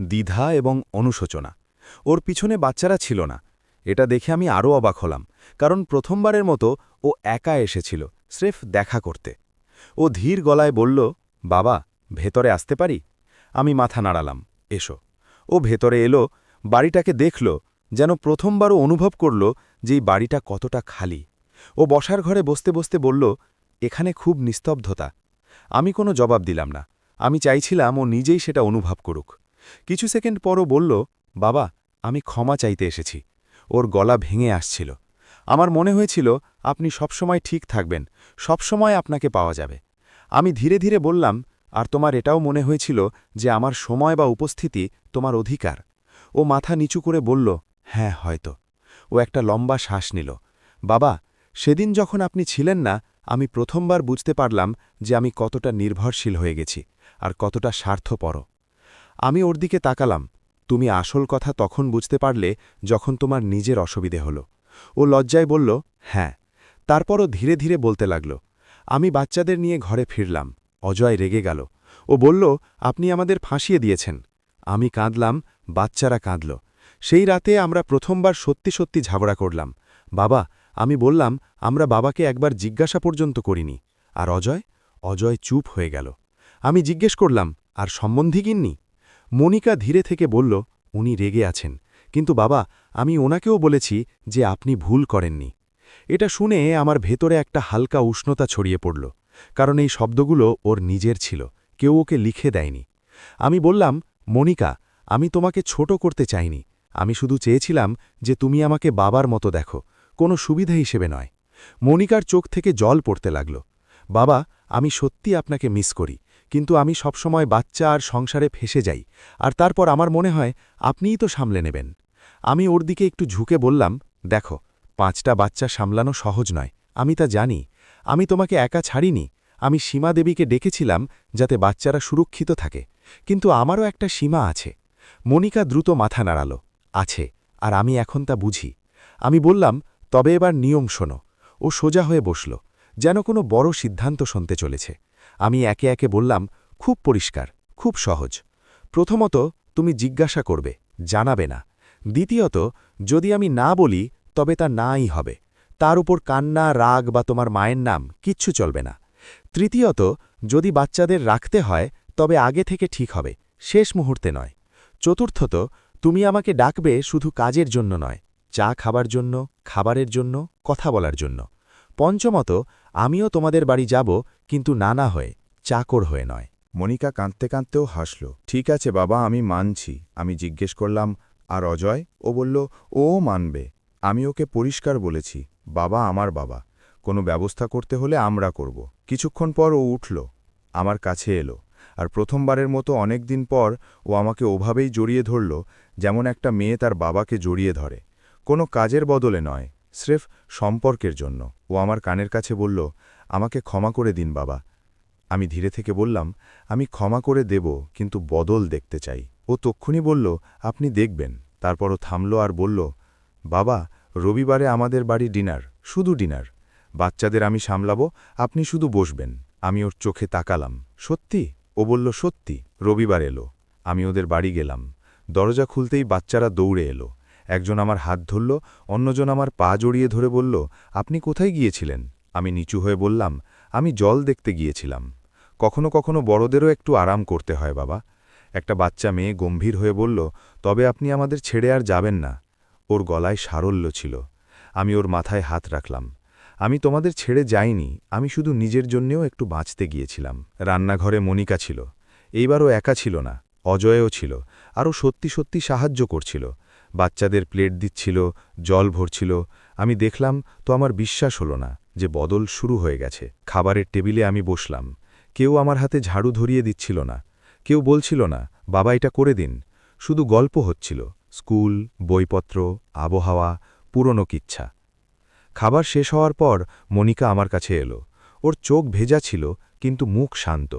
দ্বিধা এবং অনুশোচনা। ওর পিছনে বাচ্চারা ছিল না। এটা দেখে আমি আরও অবাক হলাম, কারণ প্রথমবারের মতো ও একা এসেছিল, স্রেফ দেখা করতে। ও ধীর গলায় বলল, বাবা, ভেতরে আসতে পারি? আমি মাথা নাড়ালাম, এসো। ও ভেতরে এলো, বাড়িটাকে দেখল, যেন প্রথমবারও অনুভব করল যে এই বাড়িটা কতটা খালি। ও বসার ঘরে বসতে বসতে বলল, এখানে খুব নিস্তব্ধতা। আমি কোনো জবাব দিলাম না। আমি চাইছিলাম ও নিজেই সেটা অনুভব করুক। কিছু সেকেন্ড পরও বলল, বাবা, আমি ক্ষমা চাইতে এসেছি। ওর গলা ভেঙে আসছিল। আমার মনে হয়েছিল আপনি সবসময় ঠিক থাকবেন, সবসময় আপনাকে পাওয়া যাবে। আমি ধীরে ধীরে বললাম, আর তোমার এটাও মনে হয়েছিল যে আমার সময় বা উপস্থিতি তোমার অধিকার? ও মাথা নিচু করে বলল, হ্যাঁ হয়তো। ও একটা লম্বা শ্বাস নিল। বাবা, সেদিন যখন আপনি ছিলেন না, আমি প্রথমবার বুঝতে পারলাম যে আমি কতটা নির্ভরশীল হয়ে গেছি আর কতটা স্বার্থপর। আমি ওর দিকে তাকালাম। তুমি আসল কথা তখন বুঝতে পারলে যখন তোমার নিজের অসুবিধে হলো। ও লজ্জায় বলল, হ্যাঁ। তারপরও ধীরে ধীরে বলতে লাগল। আমি বাচ্চাদের নিয়ে ঘরে ফিরলাম। অজয় রেগে গেল। ও বলল, আপনি আমাদের ফাঁসিয়ে দিয়েছেন। আমি কাঁদলাম, বাচ্চারা কাঁদল। সেই রাতে আমরা প্রথমবার সত্যি সত্যি ঝগড়া করলাম। বাবা, আমি বললাম, আমরা বাবাকে একবার জিজ্ঞাসা পর্যন্ত করিনি। আর অজয়? অজয় চুপ হয়ে গেল। আমি জিজ্ঞেস করলাম, আর সম্বন্ধী গিন্নি? মনিকা ধীরে থেকে বলল, উনি রেগে আছেন, কিন্তু বাবা, আমি ওনাকেও বলেছি যে আপনি ভুল করেননি। এটা শুনে আমার ভেতরে একটা হালকা উষ্ণতা ছড়িয়ে পড়ল, কারণ এই শব্দগুলো ওর নিজের ছিল, কেউ ওকে লিখে দেয়নি। আমি বললাম, মনিকা, আমি তোমাকে ছোট করতে চাইনি। আমি শুধু চেয়েছিলাম যে তুমি আমাকে বাবার মতো দেখো, কোনো সুবিধা হিসেবে নয়। মনিকার চোখ থেকে জল পড়তে লাগল। বাবা, আমি সত্যি আপনাকে মিস করি, কিন্তু আমি সবসময় বাচ্চা আর সংসারে ফেসে যাই, আর তারপর আমার মনে হয় আপনিই তো সামলে নেবেন। আমি ওর দিকে একটু ঝুঁকে বললাম, দেখো, 5টা বাচ্চা সামলানো সহজ নয়, আমি তা জানি। আমি তোমাকে একা ছাড়িনি। আমি সীমা দেবীকে ডেকেছিলাম যাতে বাচ্চারা সুরক্ষিত থাকে, কিন্তু আমারও একটা সীমা আছে। মনিকা দ্রুত মাথা নাড়াল। আছে, আর আমি এখন তা বুঝি। আমি বললাম, তবে এবার নিয়ম শোনো। ও সোজা হয়ে বসল, যেন কোনো বড় সিদ্ধান্ত শুনতে চলেছে। আমি একে একে বললাম, খুব পরিষ্কার, খুব সহজ। প্রথমত, তুমি জিজ্ঞাসা করবে, জানাবে না। দ্বিতীয়ত, যদি আমি না বলি তবে তা নাই হবে। তার উপর কান্না, রাগ বা তোমার মায়ের নাম কিচ্ছু চলবে না। তৃতীয়ত, যদি বাচ্চাদের রাখতে হয় তবে আগে থেকে ঠিক হবে, শেষ মুহূর্তে নয়। চতুর্থত, তুমি আমাকে ডাকবে শুধু কাজের জন্য নয়, চা খাবার জন্য, খাবারের জন্য, কথা বলার জন্য। পঞ্চমত, আমিও তোমাদের বাড়ি যাব, কিন্তু নানা হয়ে, চাকর হয়ে নয়। মনিকা কাঁদতে কাঁদতেও হাসল। ঠিক আছে বাবা, আমি মানছি। আমি জিজ্ঞেস করলাম, আর অজয়? ও বলল, ও মানবে। আমি ওকে পরিষ্কার বলেছি, বাবা আমার বাবা, কোনো ব্যবস্থা করতে হলে আমরা করব। কিছুক্ষণ পর ও উঠল, আমার কাছে এলো, আর প্রথমবারের মতো অনেক দিন পর ও আমাকে ওভাবেই জড়িয়ে ধরল, যেমন একটা মেয়ে তার বাবাকে জড়িয়ে ধরে। কোনো কাজের বদলে নয়, স্রেফ সম্পর্কের জন্য। ও আমার কানের কাছে বলল, আমাকে ক্ষমা করে দিন বাবা। আমি ধীরে থেকে বললাম, আমি ক্ষমা করে দেব, কিন্তু বদল দেখতে চাই। ও তক্ষুনি বলল, আপনি দেখবেন। তারপরও থামল আর বলল, বাবা, রবিবারে আমাদের বাড়ি ডিনার, শুধু ডিনার। বাচ্চাদের আমি সামলাবো, আপনি শুধু বসবেন। আমি ওর চোখে তাকালাম। সত্যি? ও বলল, সত্যি। রবিবার এলো। আমি ওদের বাড়ি গেলাম। দরজা খুলতেই বাচ্চারা দৌড়ে এলো। একজন আমার হাত ধরল, অন্যজন আমার পা জড়িয়ে ধরে বলল, আপনি কোথায় গিয়েছিলেন? আমি নিচু হয়ে বললাম, আমি জল দেখতে গিয়েছিলাম। কখনো কখনো বড়দেরও একটু আরাম করতে হয় বাবা। একটা বাচ্চা মেয়ে গম্ভীর হয়ে বলল, তবে আপনি আমাদের ছেড়ে আর যাবেন না? ওর গলায় সারল্য ছিল। আমি ওর মাথায় হাত রাখলাম। আমি তোমাদের ছেড়ে যাইনি, আমি শুধু নিজের জন্যেও একটু বাঁচতে গিয়েছিলাম। রান্নাঘরে মনিকা ছিল। এইবারও একা ছিল না, অজয়ও ছিল, আরও সত্যি সত্যি সাহায্য করছিল। বাচ্চাদের প্লেট দিচ্ছিল, জল ভরছিল। আমি দেখলাম তো আমার বিশ্বাস হলো না যে বদল শুরু হয়ে গেছে। খাবারের টেবিলে আমি বসলাম। কেউ আমার হাতে ঝাড়ু ধরিয়ে দিচ্ছিল না, কেউ বলছিল না, বাবা এটা করে দিন। শুধু গল্প হচ্ছিল, স্কুল, বইপত্র, আবহাওয়া, পুরনো কিচ্ছা। খাবার শেষ হওয়ার পর মনিকা আমার কাছে এলো। ওর চোখ ভেজা ছিল, কিন্তু মুখ শান্ত।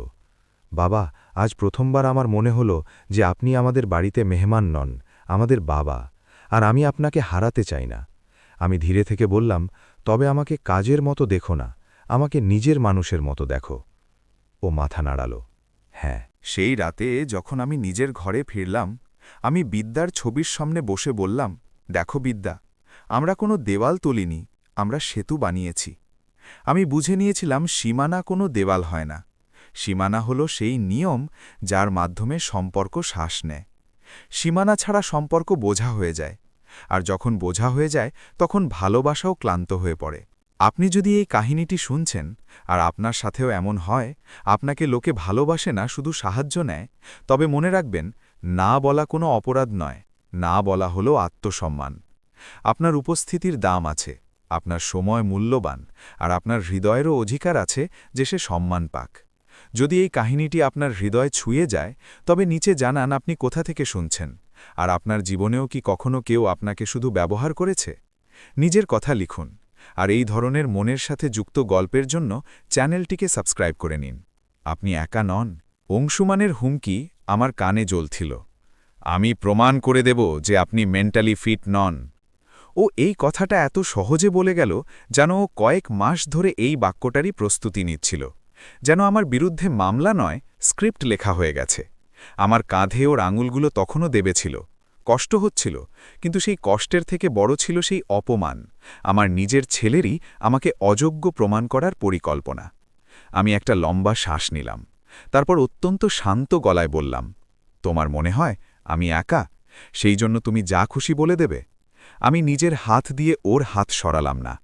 বাবা, আজ প্রথমবার আমার মনে হলো যে আপনি আমাদের বাড়িতে মেহমান নন, আমাদের বাবা, আর আমি আপনাকে হারাতে চাই না। আমি ধীরে থেকে বললাম, তবে আমাকে কাজের মতো দেখো না, আমাকে নিজের মানুষের মতো দেখো। ও মাথা নাড়াল, হ্যাঁ। সেই রাতে যখন আমি নিজের ঘরে ফিরলাম, আমি বিদ্যার ছবির সামনে বসে বললাম, দেখো বিদ্যা, আমরা কোনো দেওয়াল তুলিনি, আমরা সেতু বানিয়েছি। আমি বুঝে নিয়েছিলাম সীমানা কোনো দেওয়াল হয় না। সীমানা হলো সেই নিয়ম যার মাধ্যমে সম্পর্ক শ্বাস নেয়। সীমানা ছাড়া সম্পর্ক বোঝা হয়ে যায়, আর যখন বোঝা হয়ে যায় তখন ভালোবাসাও ক্লান্ত হয়ে পড়ে। আপনি যদি এই কাহিনীটি শুনছেন আর আপনার সাথেও এমন হয়, আপনাকে লোকে ভালোবাসে না, শুধু সাহায্য নেয়, তবে মনে রাখবেন, না বলা কোনো অপরাধ নয়, না বলা হলো আত্মসম্মান। আপনার উপস্থিতির দাম আছে, আপনার সময় মূল্যবান, আর আপনার হৃদয়েরও অধিকার আছে যে সে সম্মান পাক। যদি এই কাহিনীটি আপনার হৃদয় ছুঁয়ে যায়, তবে নিচে জানান আপনি কোথা থেকে শুনছেন, আর আপনার জীবনেও কি কখনো কেউ আপনাকে শুধু ব্যবহার করেছে। নিজের কথা লিখুন, আর এই ধরনের মনের সাথে যুক্ত গল্পের জন্য চ্যানেলটিকে সাবস্ক্রাইব করে নিন। আপনি একা নন। অংশুমানের হুমকি আমার কানে জ্বলছিল। আমি প্রমাণ করে দেব যে আপনি মেন্টালি ফিট নন। ও এই কথাটা এত সহজে বলে গেল যেন ও কয়েক মাস ধরে এই বাক্যটারই প্রস্তুতি নিচ্ছিল, যেন আমার বিরুদ্ধে মামলা নয়, স্ক্রিপ্ট লেখা হয়ে গেছে। আমার কাঁধে ওর আঙুলগুলো তখনও দেবেছিল। কষ্ট হচ্ছিল, কিন্তু সেই কষ্টের থেকে বড় ছিল সেই অপমান, আমার নিজের ছেলেরই আমাকে অযোগ্য প্রমাণ করার পরিকল্পনা। আমি একটা লম্বা শ্বাস নিলাম, তারপর অত্যন্ত শান্ত গলায় বললাম, তোমার মনে হয় আমি একা, সেই জন্য তুমি যা খুশি বলে দেবে? আমি নিজের হাত দিয়ে ওর হাত সরালাম না,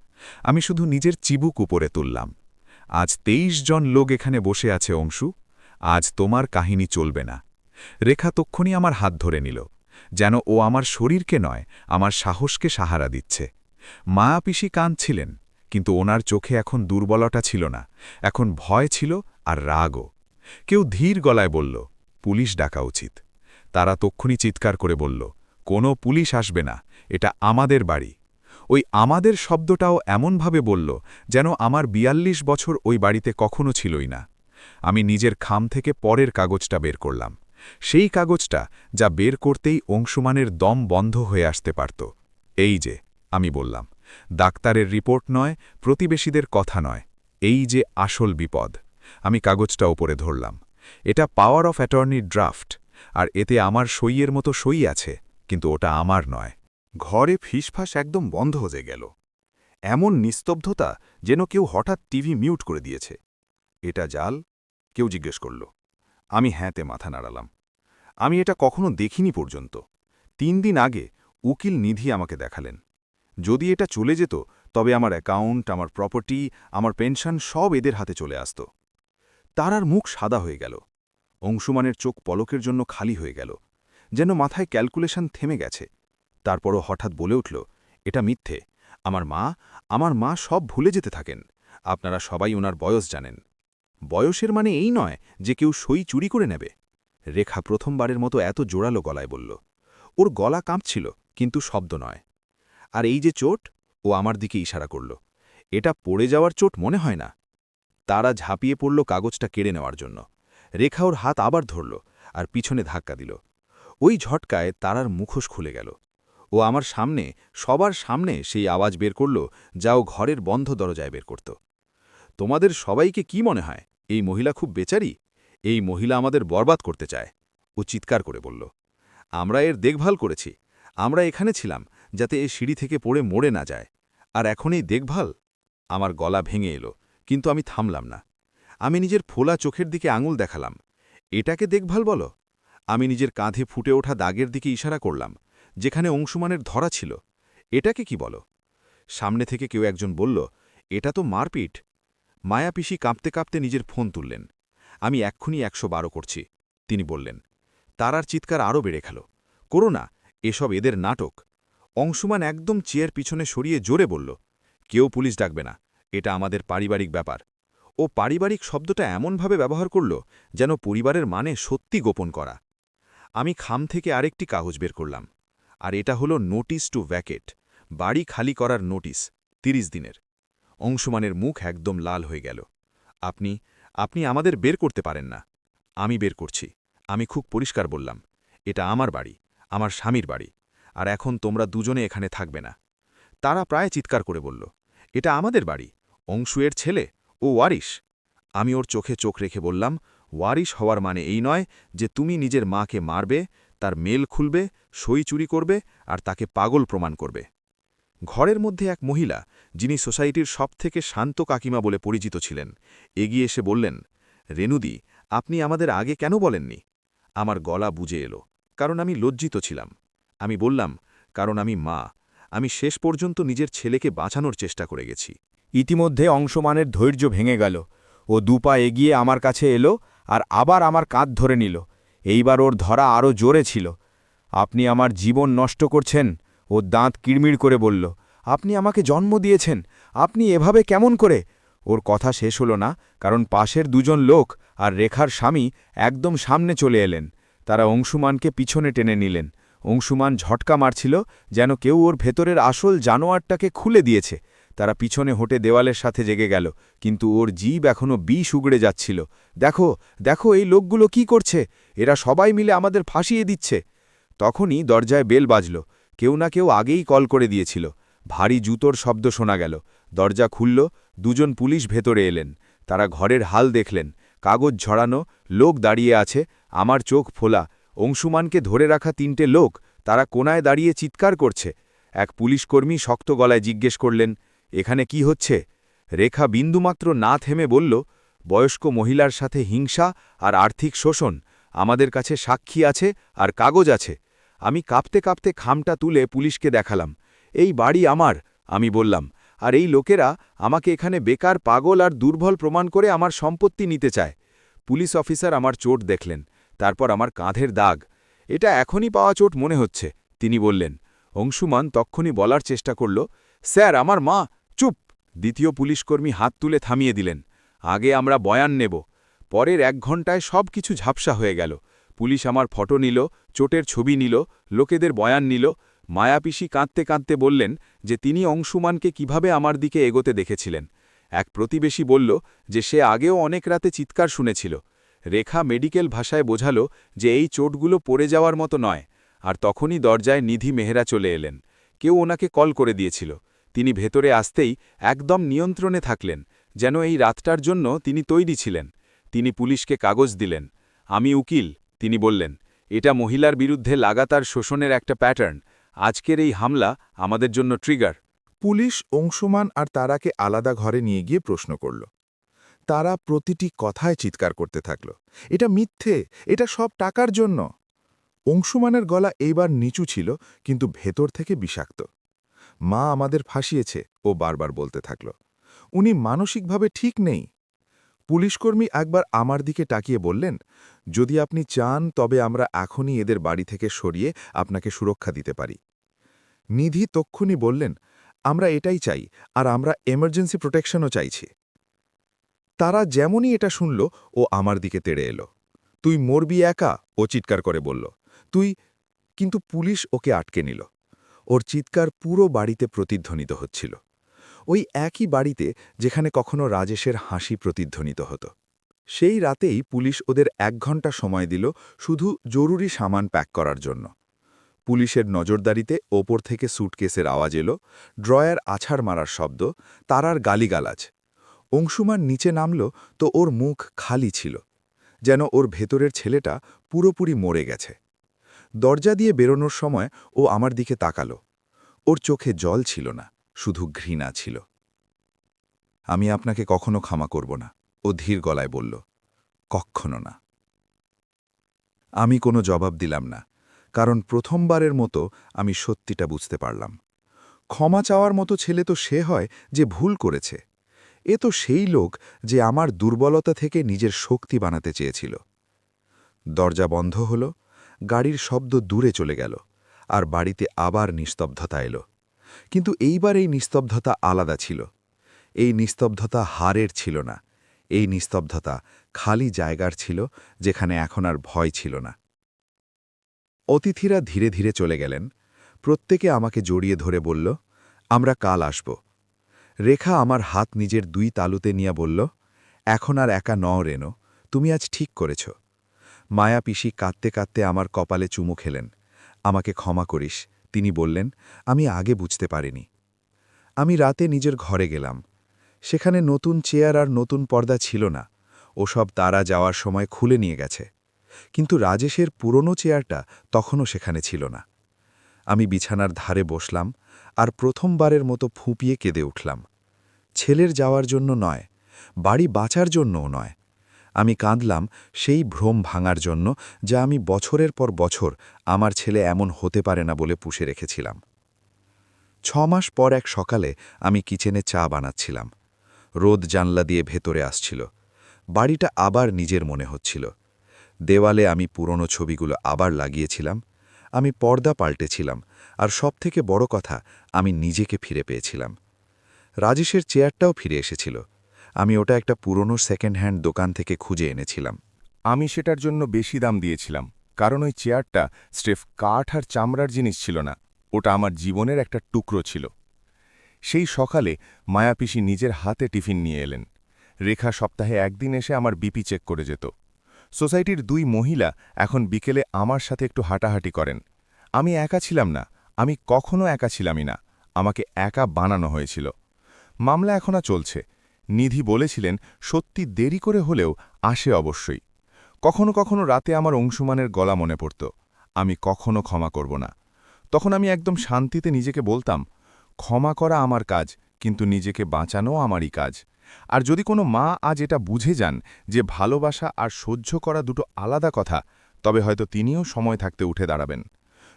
আমি শুধু নিজের চিবুক উপরে তুললাম। আজ 23 জন লোক এখানে বসে আছে অংশু, আজ তোমার কাহিনী চলবে না। রেখা তক্ষুনি আমার হাত ধরে নিল, যেন ও আমার শরীরকে নয়, আমার সাহসকে সাহারা দিচ্ছে। মায়াপিসি কাঁদছিলেন, কিন্তু ওনার চোখে এখন দুর্বলতা ছিল না, এখন ভয় ছিল আর রাগও। কেউ ধীর গলায় বলল, পুলিশ ডাকা উচিত। তারা তক্ষুনি চিৎকার করে বলল, কোনো পুলিশ আসবে না, এটা আমাদের বাড়ি। ওই আমাদের শব্দটাও এমনভাবে বলল যেন আমার 42 বছর ওই বাড়িতে কখনো ছিলই না। আমি নিজের খাম থেকে পরের কাগজটা বের করলাম, সেই কাগজটা যা বের করতেই অংশুমানের দম বন্ধ হয়ে আসতে পারত। এই যে, আমি বললাম, ডাক্তারের রিপোর্ট নয়, প্রতিবেশীদের কথা নয়, এই যে আসল বিপদ। আমি কাগজটা ওপরে ধরলাম। এটা পাওয়ার অফ অ্যাটর্নির ড্রাফট, আর এতে আমার সইয়ের মতো সই আছে, কিন্তু ওটা আমার নয়। ঘরে ফিসফাস একদম বন্ধ হয়ে গেল। এমন নিস্তব্ধতা যেন কেউ হঠাৎ টিভি মিউট করে দিয়েছে। এটা জাল? কেউ জিজ্ঞেস করল। আমি হ্যাঁতে মাথা নাড়ালাম। আমি এটা কখনো দেখিনি পর্যন্ত। 3 দিন আগে উকিল নিধি আমাকে দেখালেন। যদি এটা চলে যেত, তবে আমার অ্যাকাউন্ট, আমার প্রপার্টি, আমার পেনশন সব এদের হাতে চলে আসত। তারার মুখ সাদা হয়ে গেল। অংশুমানের চোখ পলকের জন্য খালি হয়ে গেল, যেন মাথায় ক্যালকুলেশন থেমে গেছে। তারপরও হঠাৎ বলে উঠল, এটা মিথ্যে। আমার মা সব ভুলে যেতে থাকেন। আপনারা সবাই ওনার বয়স জানেন। বয়সের মানে এই নয় যে কেউ সই চুরি করে নেবে। রেখা প্রথমবারের মতো এত জোরালো গলায় বলল। ওর গলা কাঁপছিল, কিন্তু শব্দ নয়। আর এই যে চোট, ও আমার দিকে ইশারা করল। এটা পড়ে যাওয়ার চোট মনে হয় না। তারা ঝাঁপিয়ে পড়ল কাগজটা কেড়ে নেওয়ার জন্য। রেখা ওর হাত আবার ধরল আর পিছনে ধাক্কা দিল। ওই ঝটকায় তারার মুখোশ খুলে গেল। ও আমার সামনে, সবার সামনে সেই আওয়াজ বের করল, যা ও ঘরের বন্ধ দরজায় বের করত। তোমাদের সবাইকে কি মনে হয় এই মহিলা খুব বেচারি? এই মহিলা আমাদের বরবাদ করতে চায়, ও চিৎকার করে বলল। আমরা এর দেখভাল করেছি। আমরা এখানে ছিলাম যাতে এ সিঁড়ি থেকে পড়ে মরে না যায়। আর এখন এই দেখভাল? আমার গলা ভেঙে এলো, কিন্তু আমি থামলাম না। আমি নিজের ফোলা চোখের দিকে আঙুল দেখালাম। এটাকে দেখভাল বলো? আমি নিজের কাঁধে ফুটে ওঠা দাগের দিকে ইশারা করলাম, যেখানে অংশুমানের ধরা ছিল। এটাকে কি বলো? সামনে থেকে কেউ একজন বলল, এটা তো মারপিট। মায়াপিসি কাঁপতে কাঁপতে নিজের ফোন তুললেন। আমি এক্ষুনি 112 করছি, তিনি বললেন। তারার চিৎকার আরও বেড়ে গেল। করো না, এসব এদের নাটক। অংশুমান একদম চেয়ার পিছনে সরিয়ে জোরে বলল, কেউ পুলিশ ডাকবে না, এটা আমাদের পারিবারিক ব্যাপার। ও পারিবারিক শব্দটা এমনভাবে ব্যবহার করল যেন পরিবারের মানে সত্যি গোপন করা। আমি খাম থেকে আরেকটি কাগজ বের করলাম। আর এটা হলো নোটিস টু ভ্যাকেট, বাড়ি খালি করার নোটিস, 30 দিনের। অংশুমানের মুখ একদম লাল হয়ে গেল। আপনি আমাদের বের করতে পারেন না। আমি বের করছি। আমি খুব পরিষ্কার বললাম, এটা আমার বাড়ি, আমার স্বামীর বাড়ি, আর এখন তোমরা দুজনে এখানে থাকবে না। তারা প্রায় চিৎকার করে বলল, এটা আমাদের বাড়ি, অংশু এর ছেলে, ও ওয়ারিশ। আমি ওর চোখে চোখ রেখে বললাম, ওয়ারিশ হওয়ার মানে এই নয় যে তুমি নিজের মাকে মারবে, তার মেল খুলবে, সই চুরি করবে আর তাকে পাগল প্রমাণ করবে। ঘরের মধ্যে এক মহিলা, যিনি সোসাইটির সবথেকে শান্ত কাকিমা বলে পরিচিত ছিলেন, এগিয়ে এসে বললেন, রেনুদি, আপনি আমাদের আগে কেন বলেননি? আমার গলা বুঝে এলো, কারণ আমি লজ্জিত ছিলাম। আমি বললাম, কারণ আমি মা। আমি শেষ পর্যন্ত নিজের ছেলেকে বাঁচানোর চেষ্টা করে গেছি। ইতিমধ্যে অংশমানের ধৈর্য ভেঙে গেল। ও দুপা এগিয়ে আমার কাছে এলো আর আবার আমার কাঁধ ধরে নিল। এইবার ওর ধরা আরও জোরে ছিল। আপনি আমার জীবন নষ্ট করছেন, ও দাঁত কিড়মিড় করে বলল। আপনি আমাকে জন্ম দিয়েছেন, আপনি এভাবে কেমন করে? ওর কথা শেষ হলো না, কারণ পাশের দুজন লোক আর রেখার স্বামী একদম সামনে চলে এলেন। তারা অংশুমানকে পিছনে টেনে নিলেন। অংশুমান ঝটকা মারছিল, যেন কেউ ওর ভেতরের আসল জানোয়ারটাকে খুলে দিয়েছে। তারা পিছনে হটে দেওয়ালের সাথে জেগে গেল, কিন্তু ওর জিভ এখনও বিষ উগড়ে যাচ্ছিল। দেখো, দেখো, এই লোকগুলো কি করছে? এরা সবাই মিলে আমাদের ফাঁসিয়ে দিচ্ছে। তখনই দরজায় বেল বাজল। কেউ না কেউ আগেই কল করে দিয়েছিল। ভারী জুতোর শব্দ শোনা গেল। দরজা খুলল, দুজন পুলিশ ভেতরে এলেন। তারা ঘরের হাল দেখলেন। কাগজ ঝরানো, লোক দাঁড়িয়ে আছে। আমার চোখ ফোলা। অংশুমানকে ধরে রাখা 3টে লোক, তারা কোনায় দাঁড়িয়ে চিৎকার করছে। এক পুলিশকর্মী শক্ত গলায় জিজ্ঞেস করলেন, এখানে কি হচ্ছে? রেখা বিন্দুমাত্র না থেমে বলল, বয়স্ক মহিলার সাথে হিংসা আর আর্থিক শোষণ। আমাদের কাছে সাক্ষী আছে আর কাগজ আছে। আমি কাঁপতে কাঁপতে খামটা তুলে পুলিশকে দেখালাম। এই বাড়ি আমার, আমি বললাম, আর এই লোকেরা আমাকে এখানে বেকার, পাগল আর দুর্বল প্রমাণ করে আমার সম্পত্তি নিতে চায়। পুলিশ অফিসার আমার চোট দেখলেন, তারপর আমার কাঁধের দাগ। এটা এখনই পাওয়া চোট মনে হচ্ছে, তিনি বললেন। অংশুমান তক্ষুনি বলার চেষ্টা করল, স্যার, আমার মা। চুপ! দ্বিতীয় পুলিশকর্মী হাত তুলে থামিয়ে দিলেন। আগে আমরা বয়ান নেব। পরের 1 ঘণ্টায় সব কিছু ঝাপসা হয়ে গেল। পুলিশ আমার ফটো নিল, চোটের ছবি নিল, লোকেদের বয়ান নিল। মায়াপিসি কাঁদতে কাঁদতে বললেন যে তিনি অংশুমানকে কিভাবে আমার দিকে এগোতে দেখেছিলেন। এক প্রতিবেশী বলল যে সে আগেও অনেক রাতে চিৎকার শুনেছিল। রেখা মেডিকেল ভাষায় বোঝাল যে এই চোটগুলো পড়ে যাওয়ার মতো নয়। আর তখনই দরজায় নিধি মেহরা চলে এলেন। কেউ ওনাকে কল করে দিয়েছিল। তিনি ভেতরে আসতেই একদম নিয়ন্ত্রণে থাকলেন, যেন এই রাতটার জন্য তিনি তৈরি ছিলেন। তিনি পুলিশকে কাগজ দিলেন। আমি উকিল, তিনি বললেন। এটা মহিলার বিরুদ্ধে লাগাতার শোষণের একটা প্যাটার্ন। আজকের এই হামলা আমাদের জন্য ট্রিগার। পুলিশ অংশুমান আর তারাকে আলাদা ঘরে নিয়ে গিয়ে প্রশ্ন করল। তারা প্রতিটি কথায় চিৎকার করতে থাকল, এটা মিথ্যে, এটা সব টাকার জন্য। অংশুমানের গলা এইবার নিচু ছিল, কিন্তু ভেতর থেকে বিষাক্ত। মা আমাদের ফাঁসিয়েছে, ও বারবার বলতে থাকল। উনি মানসিকভাবে ঠিক নেই। পুলিশকর্মী একবার আমার দিকে তাকিয়ে বললেন, যদি আপনি চান তবে আমরা এখনই এদের বাড়ি থেকে সরিয়ে আপনাকে সুরক্ষা দিতে পারি। নিধি তক্ষুনি বললেন, আমরা এটাই চাই, আর আমরা এমার্জেন্সি প্রোটেকশনও চাইছি। তারা যেমনই এটা শুনল, ও আমার দিকে তেড়ে এলো। তুই মরবি একা, ও চিৎকার করে বলল। তুই কিন্তু পুলিশ ওকে আটকে নিল। ওর চিৎকার পুরো বাড়িতে প্রতিধ্বনিত হচ্ছিল। ওই একই বাড়িতে যেখানে কখনো রাজেশের হাসি প্রতিধ্বনিত হতো। সেই রাতেই পুলিশ ওদের 1 ঘন্টা সময় দিল শুধু জরুরি সামান প্যাক করার জন্য। পুলিশের নজরদারিতে ওপর থেকে স্যুটকেসের আওয়াজ এলো, ড্রয়ার আছাড় মারার শব্দ, তারার গালিগালাজ। অংশুমান নিচে নামল তো ওর মুখ খালি ছিল, যেন ওর ভেতরের ছেলেটা পুরোপুরি মরে গেছে। দরজা দিয়ে বেরোনোর সময় ও আমার দিকে তাকালো। ওর চোখে জল ছিল না, শুধু ঘৃণা ছিল। আমি আপনাকে কখনো ক্ষমা করব না, ও ধীর গলায় বলল। কখনো না। আমি কোনো জবাব দিলাম না, কারণ প্রথমবারের মতো আমি সত্যিটা বুঝতে পারলাম। ক্ষমা চাওয়ার মতো ছেলে তো সে হয় যে ভুল করেছে। এ তো সেই লোক যে আমার দুর্বলতা থেকে নিজের শক্তি বানাতে চেয়েছিল। দরজা বন্ধ হল, গাড়ির শব্দ দূরে চলে গেল, আর বাড়িতে আবার নিস্তব্ধতা এলো। কিন্তু এইবার এই নিস্তব্ধতা আলাদা ছিল। এই নিস্তব্ধতা হারের ছিল না। এই নিস্তব্ধতা খালি জায়গার ছিল, যেখানে এখন আর ভয় ছিল না। অতিথিরা ধীরে ধীরে চলে গেলেন। প্রত্যেকে আমাকে জড়িয়ে ধরে বলল, আমরা কাল আসব। রেখা আমার হাত নিজের 2 তালুতে নিয়ে বলল, এখন আর একা নও রেনো, তুমি আজ ঠিক করেছ। মায়া পিসি কাঁদতে কাঁদতে আমার কপালে চুমু খেলেন। আমাকে ক্ষমা করিস, তিনি বললেন, আমি আগে বুঝতে পারিনি। আমি রাতে নিজের ঘরে গেলাম। সেখানে নতুন চেয়ার আর নতুন পর্দা ছিল না, ওসব তারা যাওয়ার সময় খুলে নিয়ে গেছে। কিন্তু রাজেশের পুরনো চেয়ারটা তখনও সেখানে ছিল না। আমি বিছানার ধারে বসলাম আর প্রথমবারের মতো ফুঁপিয়ে কেঁদে উঠলাম। ছেলের যাওয়ার জন্য নয়, বাড়ি বাঁচার জন্যও নয়। আমি কাঁদলাম সেই ভ্রম ভাঙার জন্য, যা আমি বছরের পর বছর আমার ছেলে এমন হতে পারে না বলে পুষে রেখেছিলাম। 6 মাস পর এক সকালে আমি কিচেনে চা বানাচ্ছিলাম। রোদ জানলা দিয়ে ভেতরে আসছিল। বাড়িটা আবার নিজের মনে হচ্ছিল। দেওয়ালে আমি পুরনো ছবিগুলো আবার লাগিয়েছিলাম, আমি পর্দা পাল্টেছিলাম, আর সবথেকে বড় কথা, আমি নিজেকে ফিরে পেয়েছিলাম। রাজেশের চেয়ারটাও ফিরে এসেছিল। আমি ওটা একটা পুরনো সেকেন্ড হ্যান্ড দোকান থেকে খুঁজে এনেছিলাম। আমি সেটার জন্য বেশি দাম দিয়েছিলাম, কারণ ওই চেয়ারটা স্রেফ কাঠ আর চামড়ার জিনিস ছিল না, ওটা আমার জীবনের একটা টুকরো ছিল। সেই সকালে মায়াপিসি নিজের হাতে টিফিন নিয়ে এলেন। রেখা সপ্তাহে একদিন এসে আমার বিপি চেক করে যেত। সোসাইটির 2 মহিলা এখন বিকেলে আমার সাথে একটু হাঁটাহাঁটি করেন। আমি একা ছিলাম না, আমি কখনো একা ছিলামই না, আমাকে একা বানানো হয়েছিল। মামলা এখনো চলছে। নিধি বলেছিলেন সত্যি দেরি করে হলেও আসে অবশ্যই। কখনো কখনো রাতে আমার অংশুমানের গলা মনে পড়ত, আমি কখনো ক্ষমা করব না। তখন আমি একদম শান্তিতে নিজেকে বলতাম, ক্ষমা করা আমার কাজ, কিন্তু নিজেকে বাঁচানো আমারই কাজ। আর যদি কোনো মা আজ এটা বুঝে যান যে ভালোবাসা আর সহ্য করা দুটো আলাদা কথা, তবে হয়তো তিনিও সময় থাকতে উঠে দাঁড়াবেন।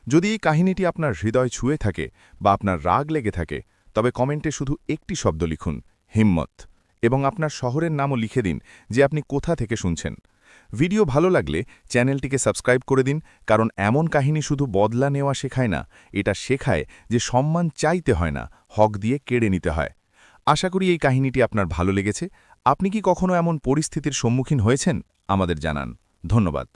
যদি এই কাহিনীটি আপনার হৃদয় ছুঁয়ে থাকে বা আপনার রাগ লেগে থাকে, তবে কমেন্টে শুধু একটি শব্দ লিখুন, হিম্মত, এবং আপনার শহরের নামও লিখে দিন যে আপনি কোথা থেকে শুনছেন। ভিডিও ভালো লাগলে চ্যানেলটিকে সাবস্ক্রাইব করে দিন, কারণ এমন কাহিনী শুধু বদলা নেওয়া শেখায় না, এটা শেখায় যে সম্মান চাইতে হয় না, হক দিয়ে কেড়ে নিতে হয়। আশা করি এই কাহিনীটি আপনার ভালো লেগেছে। আপনি কি কখনো এমন পরিস্থিতির সম্মুখীন হয়েছেন? আমাদের জানান। ধন্যবাদ।